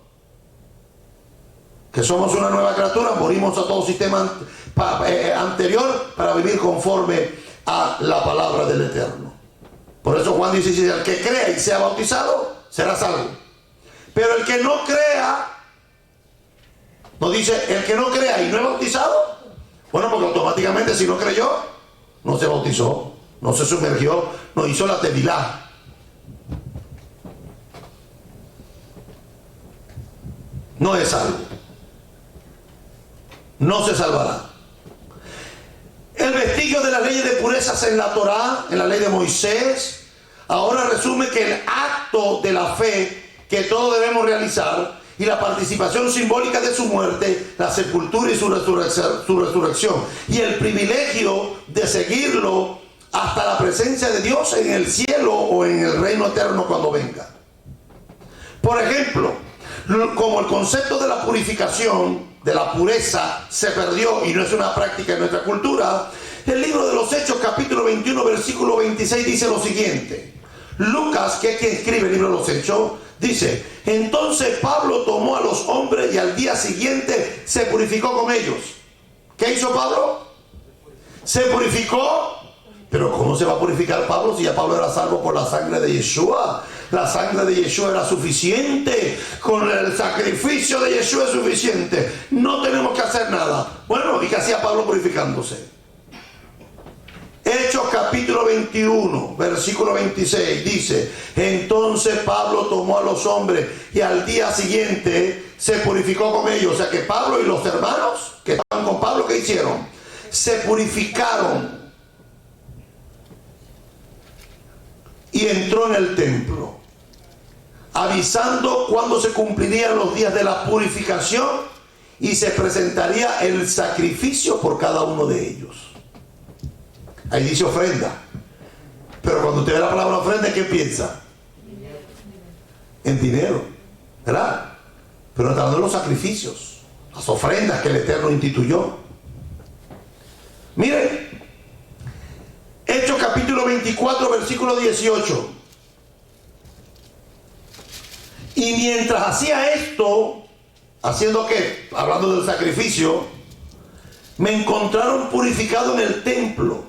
que somos una nueva criatura, morimos a todo sistema anterior para vivir conforme a la palabra del Eterno. Por eso Juan dice: el que crea y sea bautizado será salvo. Pero el que no crea, no dice el que no crea y no es bautizado. Bueno, porque automáticamente si no creyó, no se bautizó, no se sumergió, no hizo la tevilá. No es salvo. No se salvará. El vestigio de las leyes de purezas en la Torá, en la ley de Moisés, ahora resume que el acto de la fe que todos debemos realizar y la participación simbólica de su muerte, la sepultura y su resurrección, y el privilegio de seguirlo hasta la presencia de Dios en el cielo o en el reino eterno cuando venga. Por ejemplo, como el concepto de la purificación, de la pureza, se perdió y no es una práctica en nuestra cultura, el libro de los Hechos, capítulo 21, versículo 26, dice lo siguiente. Lucas, que es quien escribe el libro de los Hechos, dice: entonces Pablo tomó a los hombres y al día siguiente se purificó con ellos. ¿Qué hizo Pablo? Se purificó. Pero ¿cómo se va a purificar Pablo si ya Pablo era salvo por la sangre de Yeshua? La sangre de Yeshua era suficiente. Con el sacrificio de Yeshua es suficiente. No tenemos que hacer nada. Bueno, ¿y qué hacía Pablo purificándose? Hechos capítulo 21, versículo 26 dice: entonces Pablo tomó a los hombres y al día siguiente se purificó con ellos. O sea que Pablo y los hermanos que estaban con Pablo, ¿qué hicieron? Se purificaron. y entró en el templo, avisando cuándo se cumplirían los días de la purificación y se presentaría el sacrificio por cada uno de ellos. Ahí dice ofrenda, pero cuando usted ve la palabra ofrenda, ¿qué piensa? En dinero, ¿verdad? Pero está hablando de los sacrificios, las ofrendas que el Eterno instituyó. Miren, Hechos capítulo 24, versículo 18. Y mientras hacía esto, ¿haciendo qué? Hablando del sacrificio, me encontraron purificado en el templo,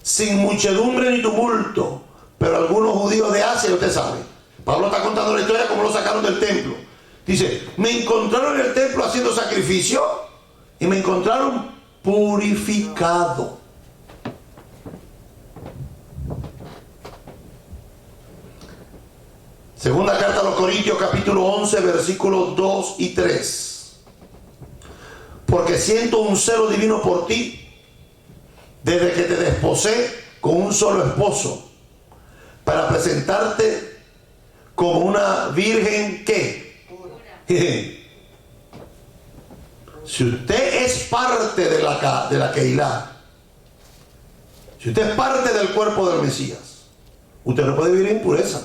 sin muchedumbre ni tumulto, pero algunos judíos de Asia, usted sabe. Pablo está contando la historia cómo lo sacaron del templo. Dice, me encontraron en el templo haciendo sacrificio y me encontraron purificado. Segunda carta a los Corintios, capítulo 11, versículos 2 y 3. Porque siento un celo divino por ti, desde que te desposé con un solo esposo, para presentarte como una virgen que... Si usted es parte de la Keilah, si usted es parte del cuerpo del Mesías, usted no puede vivir en impureza.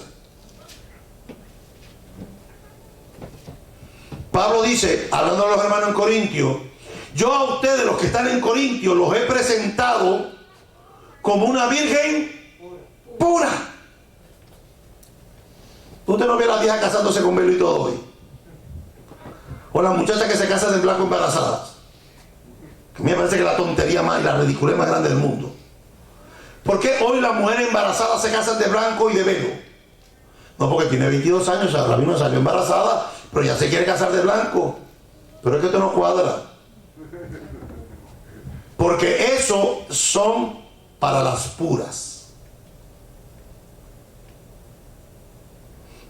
Pablo dice, hablando a los hermanos en Corintio, yo a ustedes, los que están en Corintio, los he presentado como una virgen pura. Usted no ve a las viejas casándose con velo y todo hoy, o las muchachas que se casan de blanco embarazadas. A mí me parece que la tontería más y la ridiculez más grande del mundo. ¿Por qué hoy las mujeres embarazadas se casan de blanco y de velo? No, porque tiene 22 años, la misma salió embarazada, pero ya se quiere casar de blanco. Pero es que esto no cuadra. Porque eso son para las puras.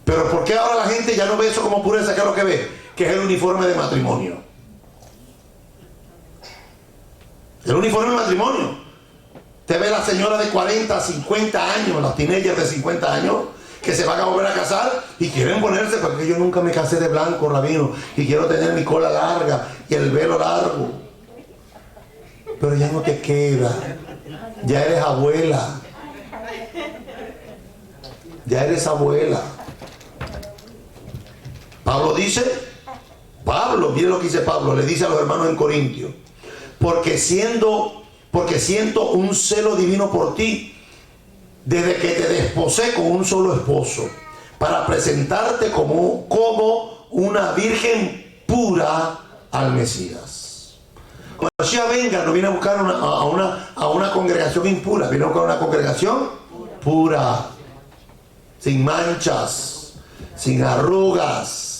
Pero ¿por qué ahora la gente ya no ve eso como pureza? ¿Qué es lo que ve? Que es el uniforme de matrimonio. El uniforme de matrimonio. Te ve la señora de 40, 50 años, las teenagers de 50 años, que se van a volver a casar y quieren ponerse, porque yo nunca me casé de blanco, rabino, y quiero tener mi cola larga y el velo largo. Pero ya no te queda. Ya eres abuela. Ya eres abuela. Pablo dice, mire lo que dice Pablo, le dice a los hermanos en Corintio, porque siento un celo divino por ti, desde que te desposé con un solo esposo, para presentarte como una virgen pura al Mesías. Cuando el Mesías venga, no viene a buscar a una congregación impura, viene a buscar una congregación pura, sin manchas, sin arrugas.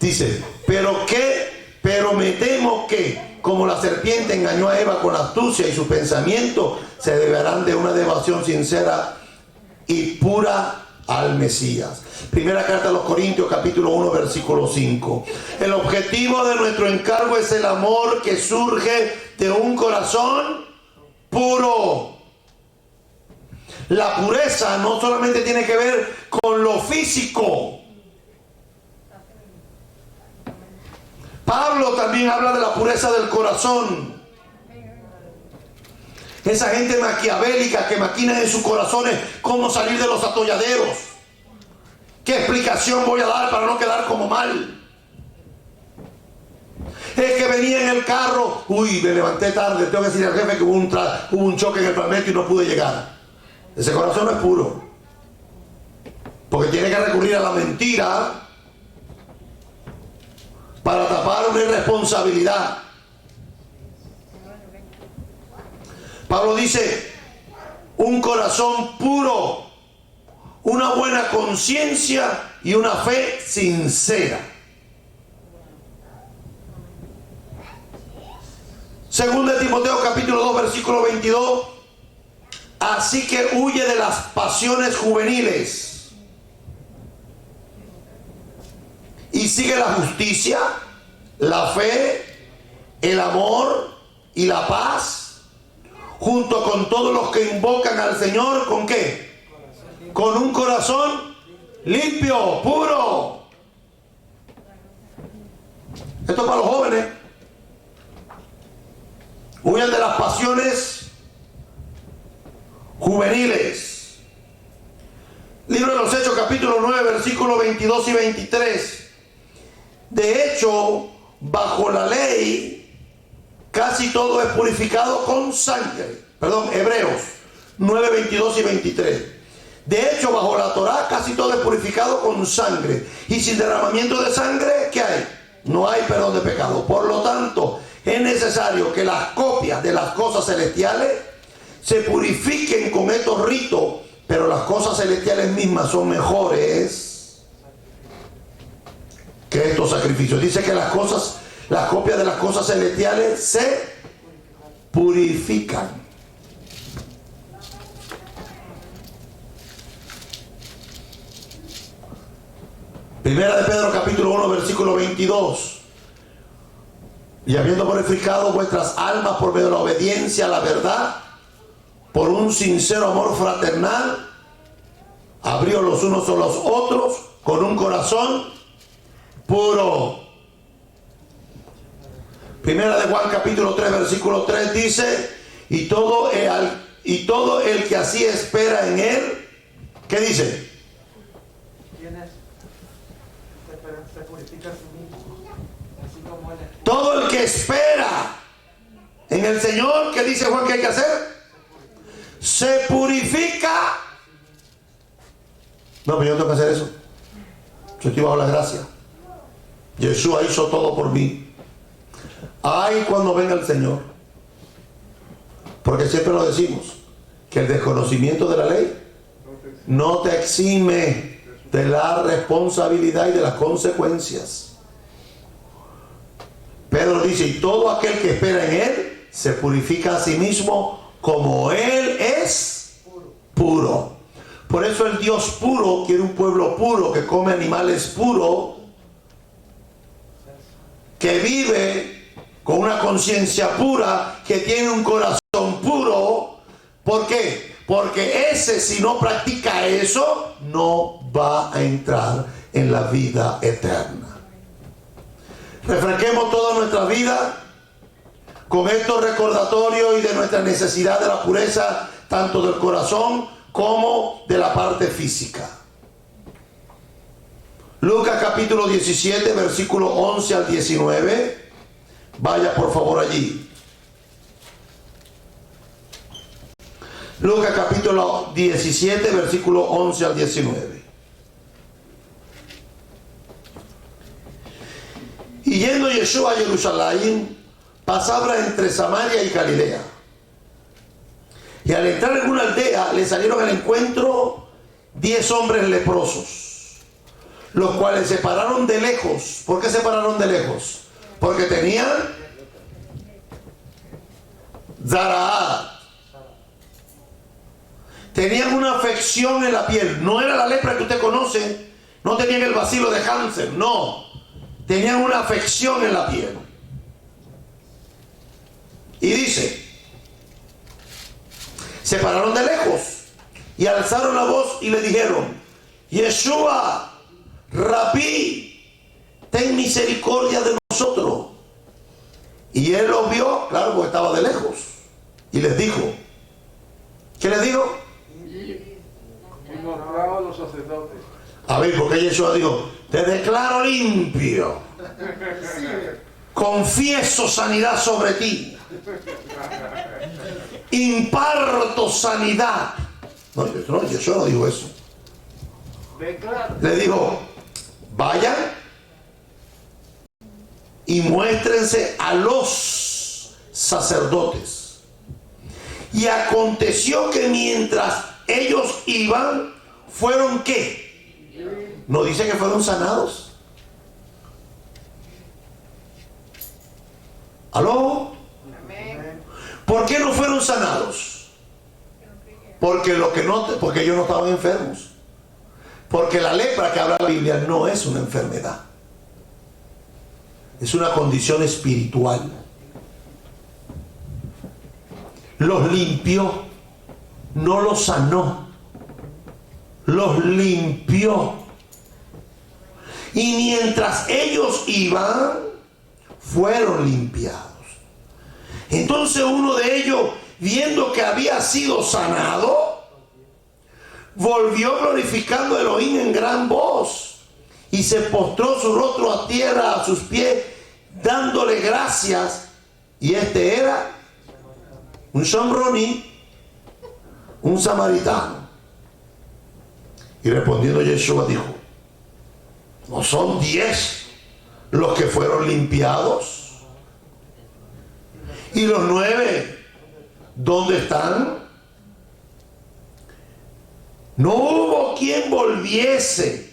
Dice, pero me temo que, como la serpiente engañó a Eva con astucia y su pensamiento, se deberán de una devoción sincera y pura al Mesías. Primera carta a los Corintios, capítulo 1, versículo 5. El objetivo de nuestro encargo es el amor que surge de un corazón puro. La pureza no solamente tiene que ver con lo físico. Pablo también habla de la pureza del corazón. Esa gente maquiavélica que maquina en sus corazones cómo salir de los atolladeros. ¿Qué explicación voy a dar para no quedar como mal? Es que venía en el carro, me levanté tarde, tengo que decirle al jefe que hubo un choque en el planeta y no pude llegar. Ese corazón no es puro, porque tiene que recurrir a la mentira para tapar una irresponsabilidad. Pablo dice, un corazón puro, una buena conciencia y una fe sincera. Segunda de Timoteo capítulo 2 versículo 22. Así que huye de las pasiones juveniles y sigue la justicia, la fe, el amor y la paz, junto con todos los que invocan al Señor, ¿con qué? Con un corazón limpio, puro. Esto es para los jóvenes. Huyan de las pasiones juveniles. Libro de los Hechos, capítulo 9, versículos 22 y 23. De hecho, bajo la ley, casi todo es purificado con sangre. Perdón, Hebreos 9, 22 y 23. De hecho, bajo la Torá, casi todo es purificado con sangre. Y sin derramamiento de sangre, ¿qué hay? No hay perdón de pecado. Por lo tanto, es necesario que las copias de las cosas celestiales se purifiquen con estos ritos, pero las cosas celestiales mismas son mejores que estos sacrificios. Dice que las copias de las cosas celestiales se purifican. Primera de Pedro capítulo 1 versículo 22. Y habiendo purificado vuestras almas por medio de la obediencia a la verdad, por un sincero amor fraternal, abríos los unos a los otros con un corazón puro. Primera de Juan capítulo 3 versículo 3 dice, y todo el que así espera en él, ¿qué dice? Se purifica a sí mismo, así como él es. Todo el que espera en el Señor, ¿qué dice Juan que hay que hacer? Se purifica. No, pero yo no tengo que hacer eso. Yo estoy bajo la gracia. Yeshua hizo todo por mí. Ay, cuando venga el Señor. Porque siempre lo decimos, que el desconocimiento de la ley no te exime de la responsabilidad y de las consecuencias. Pedro dice, y todo aquel que espera en él se purifica a sí mismo como él es puro. Por eso el Dios puro quiere un pueblo puro, que come animales puros, que vive con una conciencia pura, que tiene un corazón puro. ¿Por qué? Porque ese, si no practica eso, no va a entrar en la vida eterna. Refresquemos toda nuestra vida con estos recordatorios y de nuestra necesidad de la pureza, tanto del corazón como de la parte física. Lucas capítulo 17, versículo 11 al 19. Vaya por favor allí. Lucas capítulo 17, versículo 11 al 19. Y yendo Yeshua a Jerusalén, pasaba entre Samaria y Galilea. Y al entrar en una aldea, le salieron al encuentro 10 hombres leprosos, los cuales se pararon de lejos. ¿Por qué se pararon de lejos? Porque tenían Zaraat. Tenían una afección en la piel. No era la lepra que usted conoce. No tenían el bacilo de Hansen. No. Tenían una afección en la piel. Y dice, se pararon de lejos y alzaron la voz y le dijeron, Yeshua, Rabí, ten misericordia de nosotros. Y él los vio, claro, porque estaba de lejos, y les dijo, ¿qué les dijo? Y mostraron los sacerdotes. A ver, porque Yeshua dijo, te declaro limpio, confieso sanidad sobre ti, imparto sanidad. No, Yeshua no dijo eso. Le dijo, vayan y muéstrense a los sacerdotes. Y aconteció que mientras ellos iban, ¿fueron qué? No dice que fueron sanados. ¿Aló? ¿Por qué no fueron sanados? Porque ellos no estaban enfermos. Porque la lepra que habla la Biblia no es una enfermedad. Es una condición espiritual. los limpió, no los sanó, los limpió. Y mientras ellos iban, fueron limpiados. Entonces uno de ellos, viendo que había sido sanado, volvió glorificando a Elohim en gran voz y se postró su rostro a tierra a sus pies, dándole gracias. Y este era un Shomroní, un samaritano. Y respondiendo Yeshua dijo: ¿no son 10 los que fueron limpiados? ¿Y los 9 dónde están? No hubo quien volviese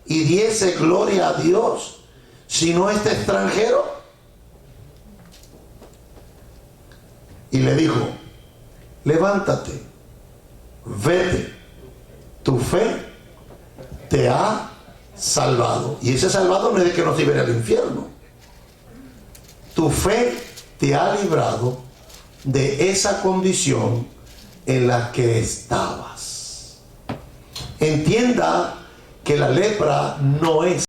y diese gloria a Dios, sino este extranjero. Y le dijo: levántate, vete, tu fe te ha salvado. Y ese salvado no es de que nos libere al infierno. Tu fe te ha librado de esa condición en la que estabas. Entienda que la lepra no es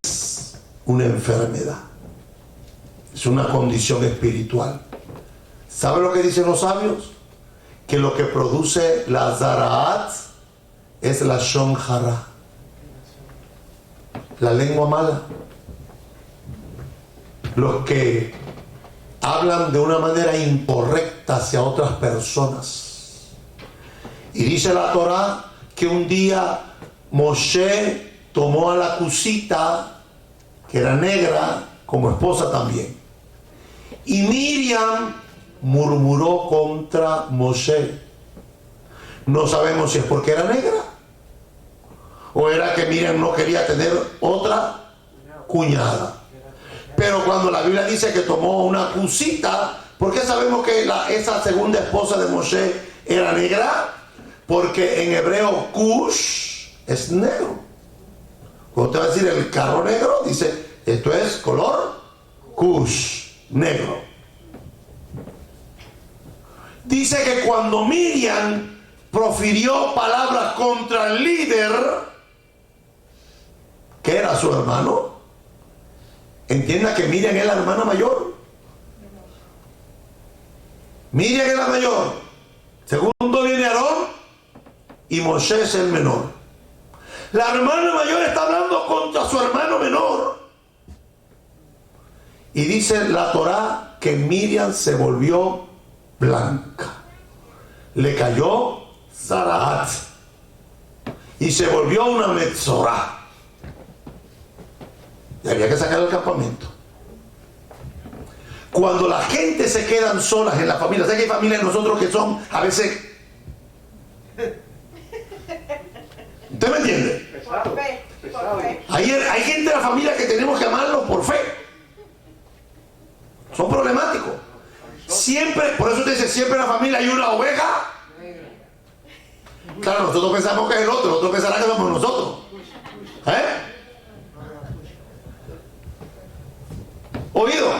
una enfermedad, es una condición espiritual. ¿Sabe lo que dicen los sabios? Que lo que produce la zaraat es la shon hara, la lengua mala. Los que hablan de una manera incorrecta hacia otras personas. Y dice la Torá que un día Moshe tomó a la cusita, que era negra, como esposa también. Y Miriam murmuró contra Moshe. No sabemos si es porque era negra o era que Miriam no quería tener otra cuñada. Pero cuando la Biblia dice que tomó una cusita, ¿por qué sabemos que esa segunda esposa de Moshe era negra? Porque en hebreo Cush es negro. Cuando te va a decir el carro negro, dice esto es color Cush, negro. Dice que cuando Miriam profirió palabras contra el líder, que era su hermano, entienda que Miriam es la hermana mayor. Miriam es la mayor. Segundo viene Aarón y Moshe es el menor. La hermana mayor está hablando contra su hermano menor. Y dice la Torá que Miriam se volvió blanca. Le cayó zaraat y se volvió una metzorá. Y había que sacar el campamento. Cuando la gente se quedan solas en la familia, ¿sabes que hay familias de nosotros que son a veces... ¿Usted me entiende? Por fe. Por fe. Hay gente de la familia que tenemos que amarlos por fe. Son problemáticos. Siempre, por eso te dice, siempre en la familia hay una oveja. Claro, nosotros pensamos que es el otro pensará que somos nosotros. Oído,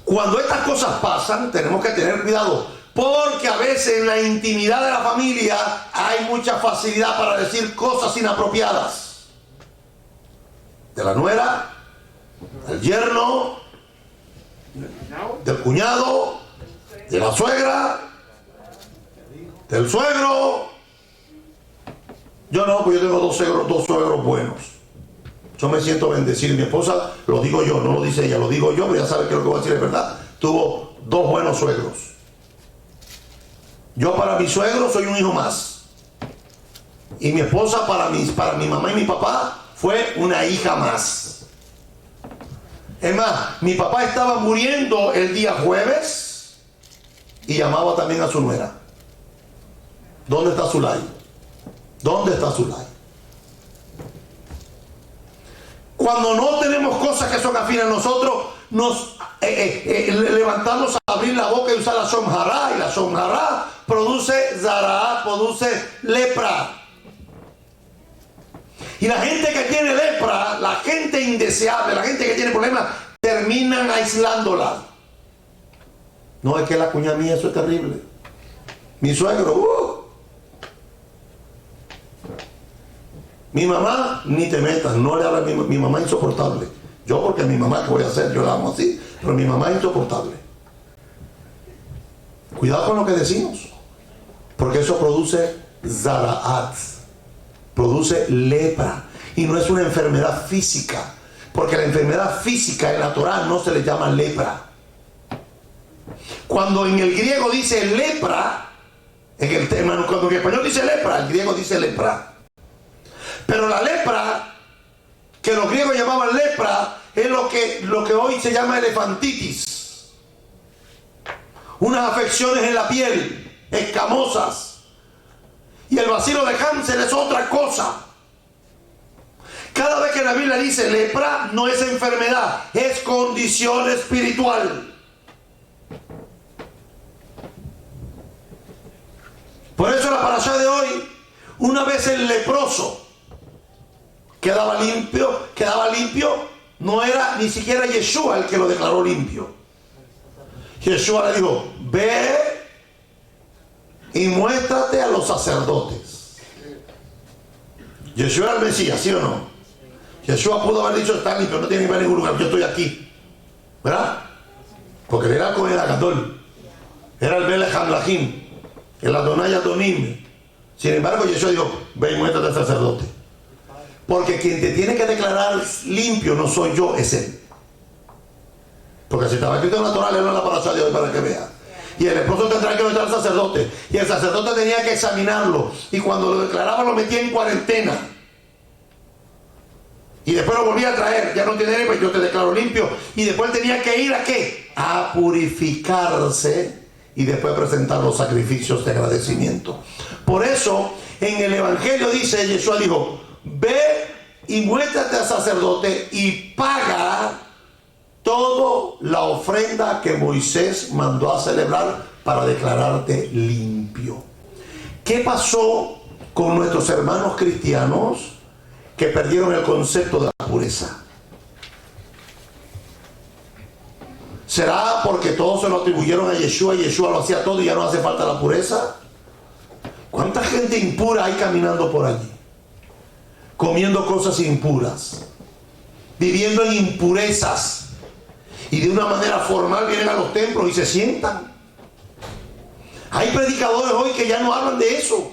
cuando estas cosas pasan, tenemos que tener cuidado, porque a veces en la intimidad de la familia hay mucha facilidad para decir cosas inapropiadas. De la nuera, del yerno, del cuñado, de la suegra, del suegro. Yo no, pues yo tengo dos suegros buenos. Yo me siento bendecido. Mi esposa, lo digo yo, no lo dice ella, lo digo yo, pero ya sabe que lo que voy a decir es verdad. Tuvo 2 buenos suegros. Yo para mi suegro soy un hijo más. Y mi esposa para mi mamá y mi papá fue una hija más. Es más, mi papá estaba muriendo el día jueves y llamaba también a su nuera. ¿Dónde está Zulay? ¿Dónde está Zulay? Cuando no tenemos cosas que son afines a nosotros, nos levantamos a abrir la boca y usar la shon hara, y la shon hara produce zaraat, produce lepra. Y la gente que tiene lepra, la gente indeseable, la gente que tiene problemas, terminan aislándola. No, es que la cuñada mía, eso es terrible. Mi suegro, mi mamá, ni te metas, no le habla mi mamá es insoportable. Yo porque mi mamá, ¿qué voy a hacer? Yo la amo así, pero mi mamá es insoportable. Cuidado con lo que decimos, porque eso produce zaraat, produce lepra, y no es una enfermedad física, porque la enfermedad física en la Torá no se le llama lepra. Cuando en el griego dice lepra, cuando en español dice lepra, el griego dice lepra. Pero la lepra, que los griegos llamaban lepra, es lo que hoy se llama elefantitis. Unas afecciones en la piel, escamosas. Y el bacilo de cáncer es otra cosa. Cada vez que la Biblia dice lepra, no es enfermedad, es condición espiritual. Por eso la parashá de hoy, una vez el leproso quedaba limpio, no era ni siquiera Yeshua el que lo declaró limpio. Yeshua le dijo, ve y muéstrate a los sacerdotes. Yeshua era el Mesías, ¿sí o no? Yeshua pudo haber dicho, está limpio, no tiene que ir a ningún lugar, yo estoy aquí, ¿verdad? Porque él era con el Agadol, era el Melech Hamlachim, el Adonai Adonim. Sin embargo, Yeshua dijo, ve y muéstrate al sacerdote. Porque quien te tiene que declarar limpio no soy yo, es él. Porque si estaba escrito en la Torá, léelo en la parashá de hoy para que vea. Y el esposo tendrá que meter al sacerdote. Y el sacerdote tenía que examinarlo. Y cuando lo declaraba, lo metía en cuarentena. Y después lo volvía a traer. Ya no tiene, pues yo te declaro limpio. Y después tenía que ir a ¿qué? A purificarse. Y después presentar los sacrificios de agradecimiento. Por eso, en el Evangelio dice, Yeshua dijo, ve y muéstrate al sacerdote y paga toda la ofrenda que Moisés mandó a celebrar para declararte limpio. ¿Qué pasó con nuestros hermanos cristianos que perdieron el concepto de la pureza? ¿Será porque todos se lo atribuyeron a Yeshua y Yeshua lo hacía todo y ya no hace falta la pureza? ¿Cuánta gente impura hay caminando por allí? Comiendo cosas impuras, viviendo en impurezas, y de una manera formal vienen a los templos y se sientan. Hay predicadores hoy que ya no hablan de eso.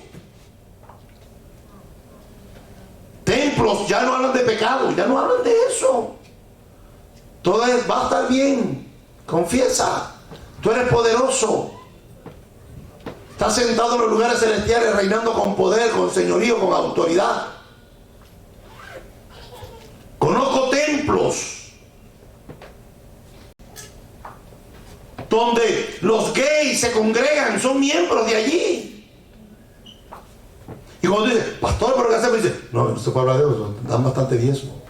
Templos ya no hablan de pecado, ya no hablan de eso. Todo va a estar bien. Confiesa, tú eres poderoso. Estás sentado en los lugares celestiales reinando con poder, con señorío, con autoridad. Conozco templos donde los gays se congregan, son miembros de allí. Y cuando dice, pastor, ¿pero qué hacemos? Dice, no se puede hablar de eso, dan bastante diezmo.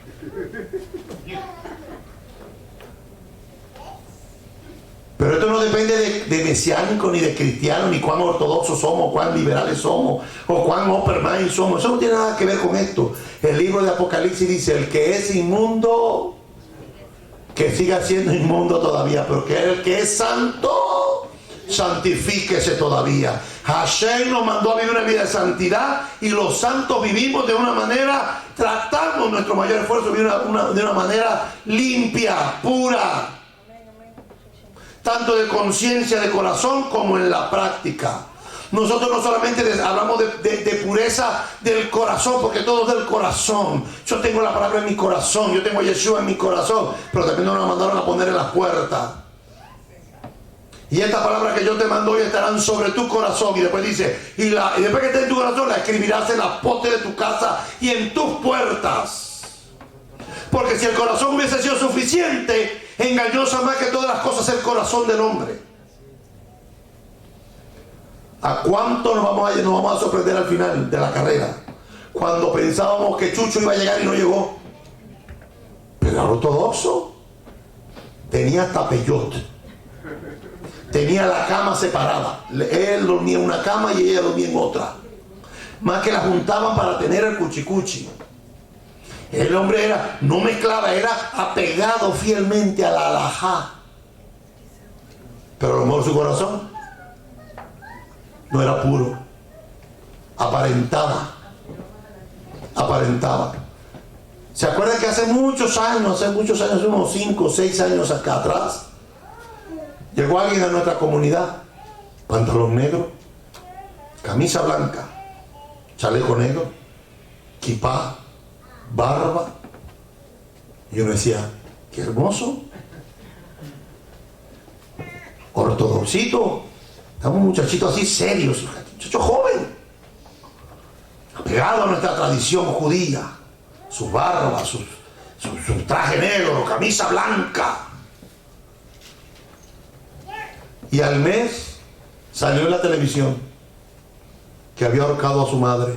Pero esto no depende de mesiánico, ni de cristiano, ni cuán ortodoxos somos, cuán liberales somos, o cuán open mind somos. Eso no tiene nada que ver con esto. El libro de Apocalipsis dice, el que es inmundo, que siga siendo inmundo todavía, pero que el que es santo, santifíquese todavía. Hashem nos mandó a vivir una vida de santidad, y los santos vivimos de una manera, tratamos nuestro mayor esfuerzo de una manera limpia, pura, tanto de conciencia, de corazón, como en la práctica. Nosotros no solamente hablamos de pureza del corazón, porque todo es del corazón. Yo tengo la palabra en mi corazón, yo tengo a Yeshua en mi corazón, pero también nos la mandaron a poner en las puertas. Y esta palabra que yo te mando hoy estarán sobre tu corazón. Y después dice, y después que esté en tu corazón, la escribirás en la poste de tu casa y en tus puertas. Porque si el corazón hubiese sido suficiente, engañosa más que todas las cosas el corazón del hombre. ¿A cuánto nos vamos a sorprender al final de la carrera? Cuando pensábamos que Chucho iba a llegar y no llegó. Pero era ortodoxo. Tenía hasta peyote. Tenía la cama separada. Él dormía en una cama y ella dormía en otra. Más que la juntaban para tener el cuchicuchi. El hombre no mezclaba, era apegado fielmente a la halajá. Pero a lo mejor su corazón no era puro. Aparentaba. ¿Se acuerdan que hace muchos años, unos 5 o 6 años acá atrás, llegó alguien a nuestra comunidad, pantalón negro, camisa blanca, chaleco negro, kipá, barba? Y uno decía, qué hermoso, ortodoxito, estamos muchachitos así serios, muchacho joven, apegado a nuestra tradición judía, su barba, su traje negro, camisa blanca. Y al mes salió en la televisión que había ahorcado a su madre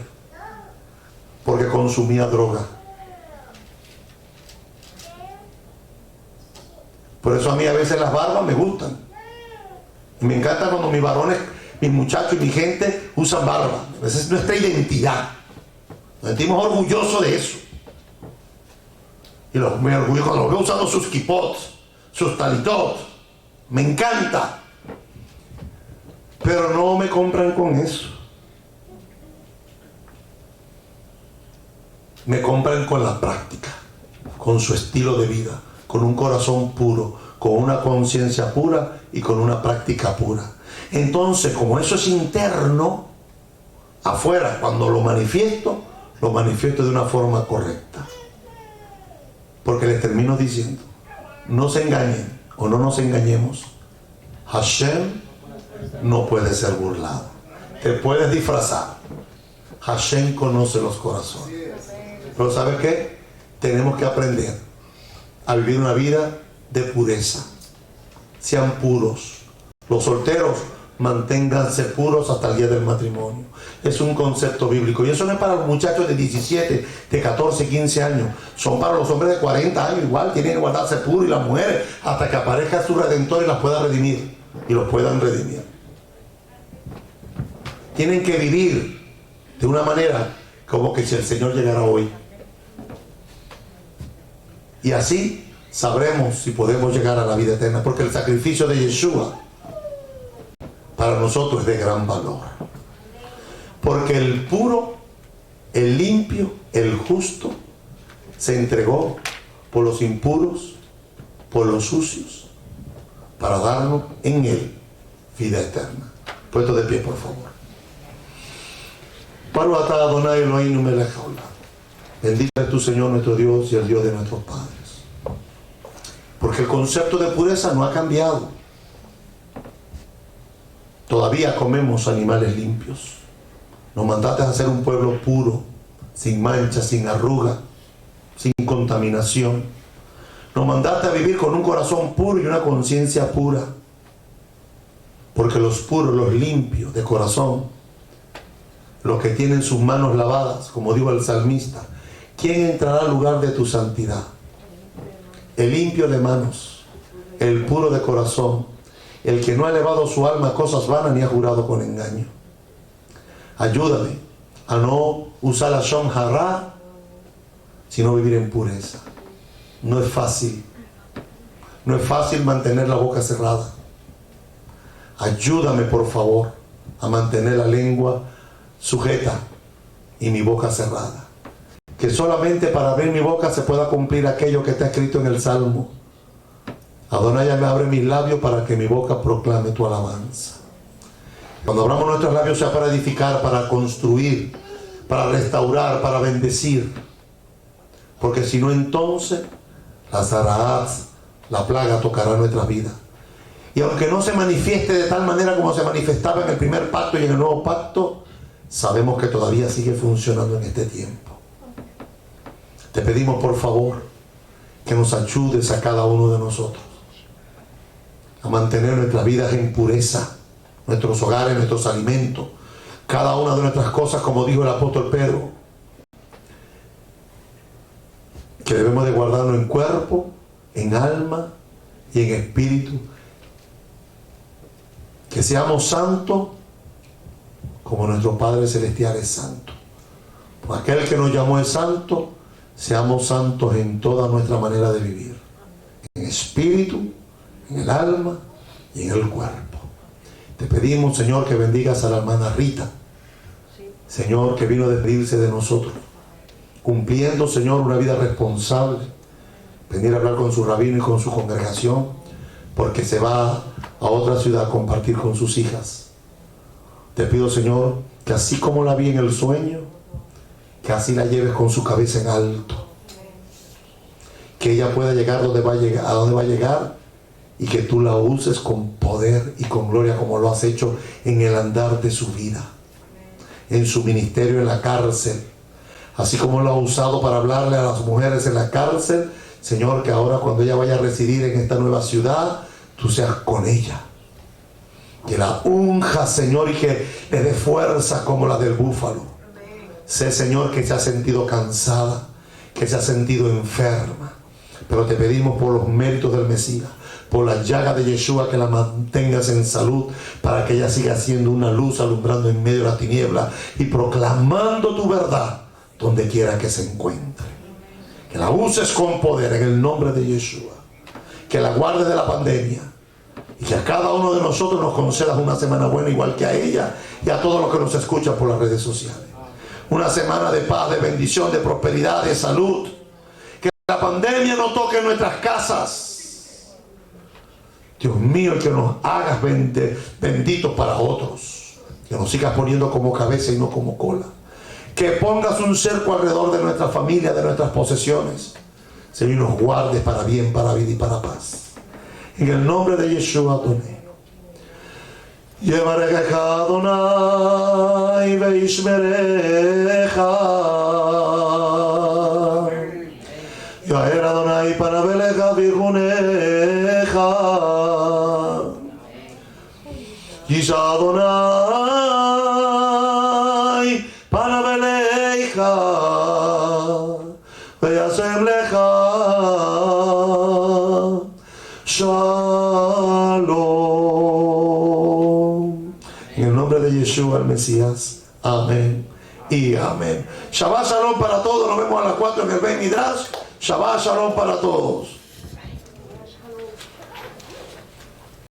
porque consumía droga. Por eso a mí a veces las barbas me gustan. Y me encanta cuando mis varones, mis muchachos y mi gente usan barba. Esa es nuestra identidad. Nos sentimos orgullosos de eso. Y me orgullo cuando los veo usando sus kipots, sus talitot. Me encanta. Pero no me compran con eso. Me compran con la práctica, con su estilo de vida, con un corazón puro, con una conciencia pura y con una práctica pura. Entonces, como eso es interno, afuera, cuando lo manifiesto de una forma correcta. Porque les termino diciendo, no se engañen o no nos engañemos. Hashem no puede ser burlado. Te puedes disfrazar. Hashem conoce los corazones. Pero ¿sabe qué? Tenemos que aprender a vivir una vida de pureza. Sean puros. Los solteros, manténganse puros hasta el día del matrimonio. Es un concepto bíblico. Y eso no es para los muchachos de 17, de 14, 15 años. Son para los hombres de 40 años igual. Tienen que guardarse puros, y las mujeres hasta que aparezca su Redentor y las pueda redimir. Y los puedan redimir. Tienen que vivir de una manera como que si el Señor llegara hoy. Y así sabremos si podemos llegar a la vida eterna, porque el sacrificio de Yeshua para nosotros es de gran valor. Porque el puro, el limpio, el justo se entregó por los impuros, por los sucios, para darnos en él vida eterna. Puesto de pie, por favor. Baruch atah Adonai Eloheinu melech haolam. Bendito es tu Señor, nuestro Dios, y el Dios de nuestros padres. Porque el concepto de pureza no ha cambiado. Todavía comemos animales limpios. Nos mandaste a ser un pueblo puro, sin mancha, sin arruga, sin contaminación. Nos mandaste a vivir con un corazón puro y una conciencia pura. Porque los puros, los limpios de corazón, los que tienen sus manos lavadas, como dijo el salmista, ¿quién entrará al lugar de tu santidad? El limpio de manos, el puro de corazón, el que no ha elevado su alma a cosas vanas ni ha jurado con engaño. Ayúdame a no usar la shon hara, sino vivir en pureza. No es fácil. No es fácil mantener la boca cerrada. Ayúdame, por favor, a mantener la lengua sujeta y mi boca cerrada. Que solamente para abrir mi boca se pueda cumplir aquello que está escrito en el Salmo. Adonai me abre mis labios para que mi boca proclame tu alabanza. Cuando abramos nuestros labios sea para edificar, para construir, para restaurar, para bendecir. Porque si no, entonces la zaraat, la plaga, tocará nuestra vida. Y aunque no se manifieste de tal manera como se manifestaba en el primer pacto y en el nuevo pacto, sabemos que todavía sigue funcionando en este tiempo. Te pedimos, por favor, que nos ayudes a cada uno de nosotros a mantener nuestras vidas en pureza, nuestros hogares, nuestros alimentos, cada una de nuestras cosas, como dijo el apóstol Pedro, que debemos de guardarlo en cuerpo, en alma y en espíritu. Que seamos santos como nuestro Padre Celestial es santo. Pues aquel que nos llamó es santo. Seamos santos en toda nuestra manera de vivir, en espíritu, en el alma y en el cuerpo. Te pedimos, Señor, que bendigas a la hermana Rita. Señor, que vino a despedirse de nosotros, cumpliendo, Señor, una vida responsable, venir a hablar con su rabino y con su congregación, porque se va a otra ciudad a compartir con sus hijas. Te pido, Señor, que así como la vi en el sueño, que así la lleves con su cabeza en alto, que ella pueda llegar donde va a llegar, a donde va a llegar, y que tú la uses con poder y con gloria como lo has hecho en el andar de su vida, en su ministerio en la cárcel, así como lo has usado para hablarle a las mujeres en la cárcel. Señor, que ahora cuando ella vaya a residir en esta nueva ciudad, tú seas con ella, que la unja, Señor, y que le dé fuerza como la del búfalo. Sé, Señor, que se ha sentido cansada, que se ha sentido enferma, pero te pedimos por los méritos del Mesías, por la llaga de Yeshua, que la mantengas en salud, para que ella siga siendo una luz alumbrando en medio de la tiniebla y proclamando tu verdad donde quiera que se encuentre. Que la uses con poder en el nombre de Yeshua, que la guardes de la pandemia, y que a cada uno de nosotros nos concedas una semana buena, igual que a ella y a todos los que nos escuchan por las redes sociales. Una semana de paz, de bendición, de prosperidad, de salud. Que la pandemia no toque nuestras casas. Dios mío, que nos hagas benditos para otros. Que nos sigas poniendo como cabeza y no como cola. Que pongas un cerco alrededor de nuestra familia, de nuestras posesiones. Señor, nos guardes para bien, para vida y para paz. En el nombre de Yeshua, Adonai. Yevarecha Adonai veishmerecha. Yair Adonai panavelecha virunecha. Yisha Adonai panavelecha. Veyasem lecha. Shalom. En el nombre de Yeshua el Mesías. Amén y amén. Shabbat Shalom para todos. Nos vemos a las 4 en el Ben Midrash. Shabbat Shalom para todos.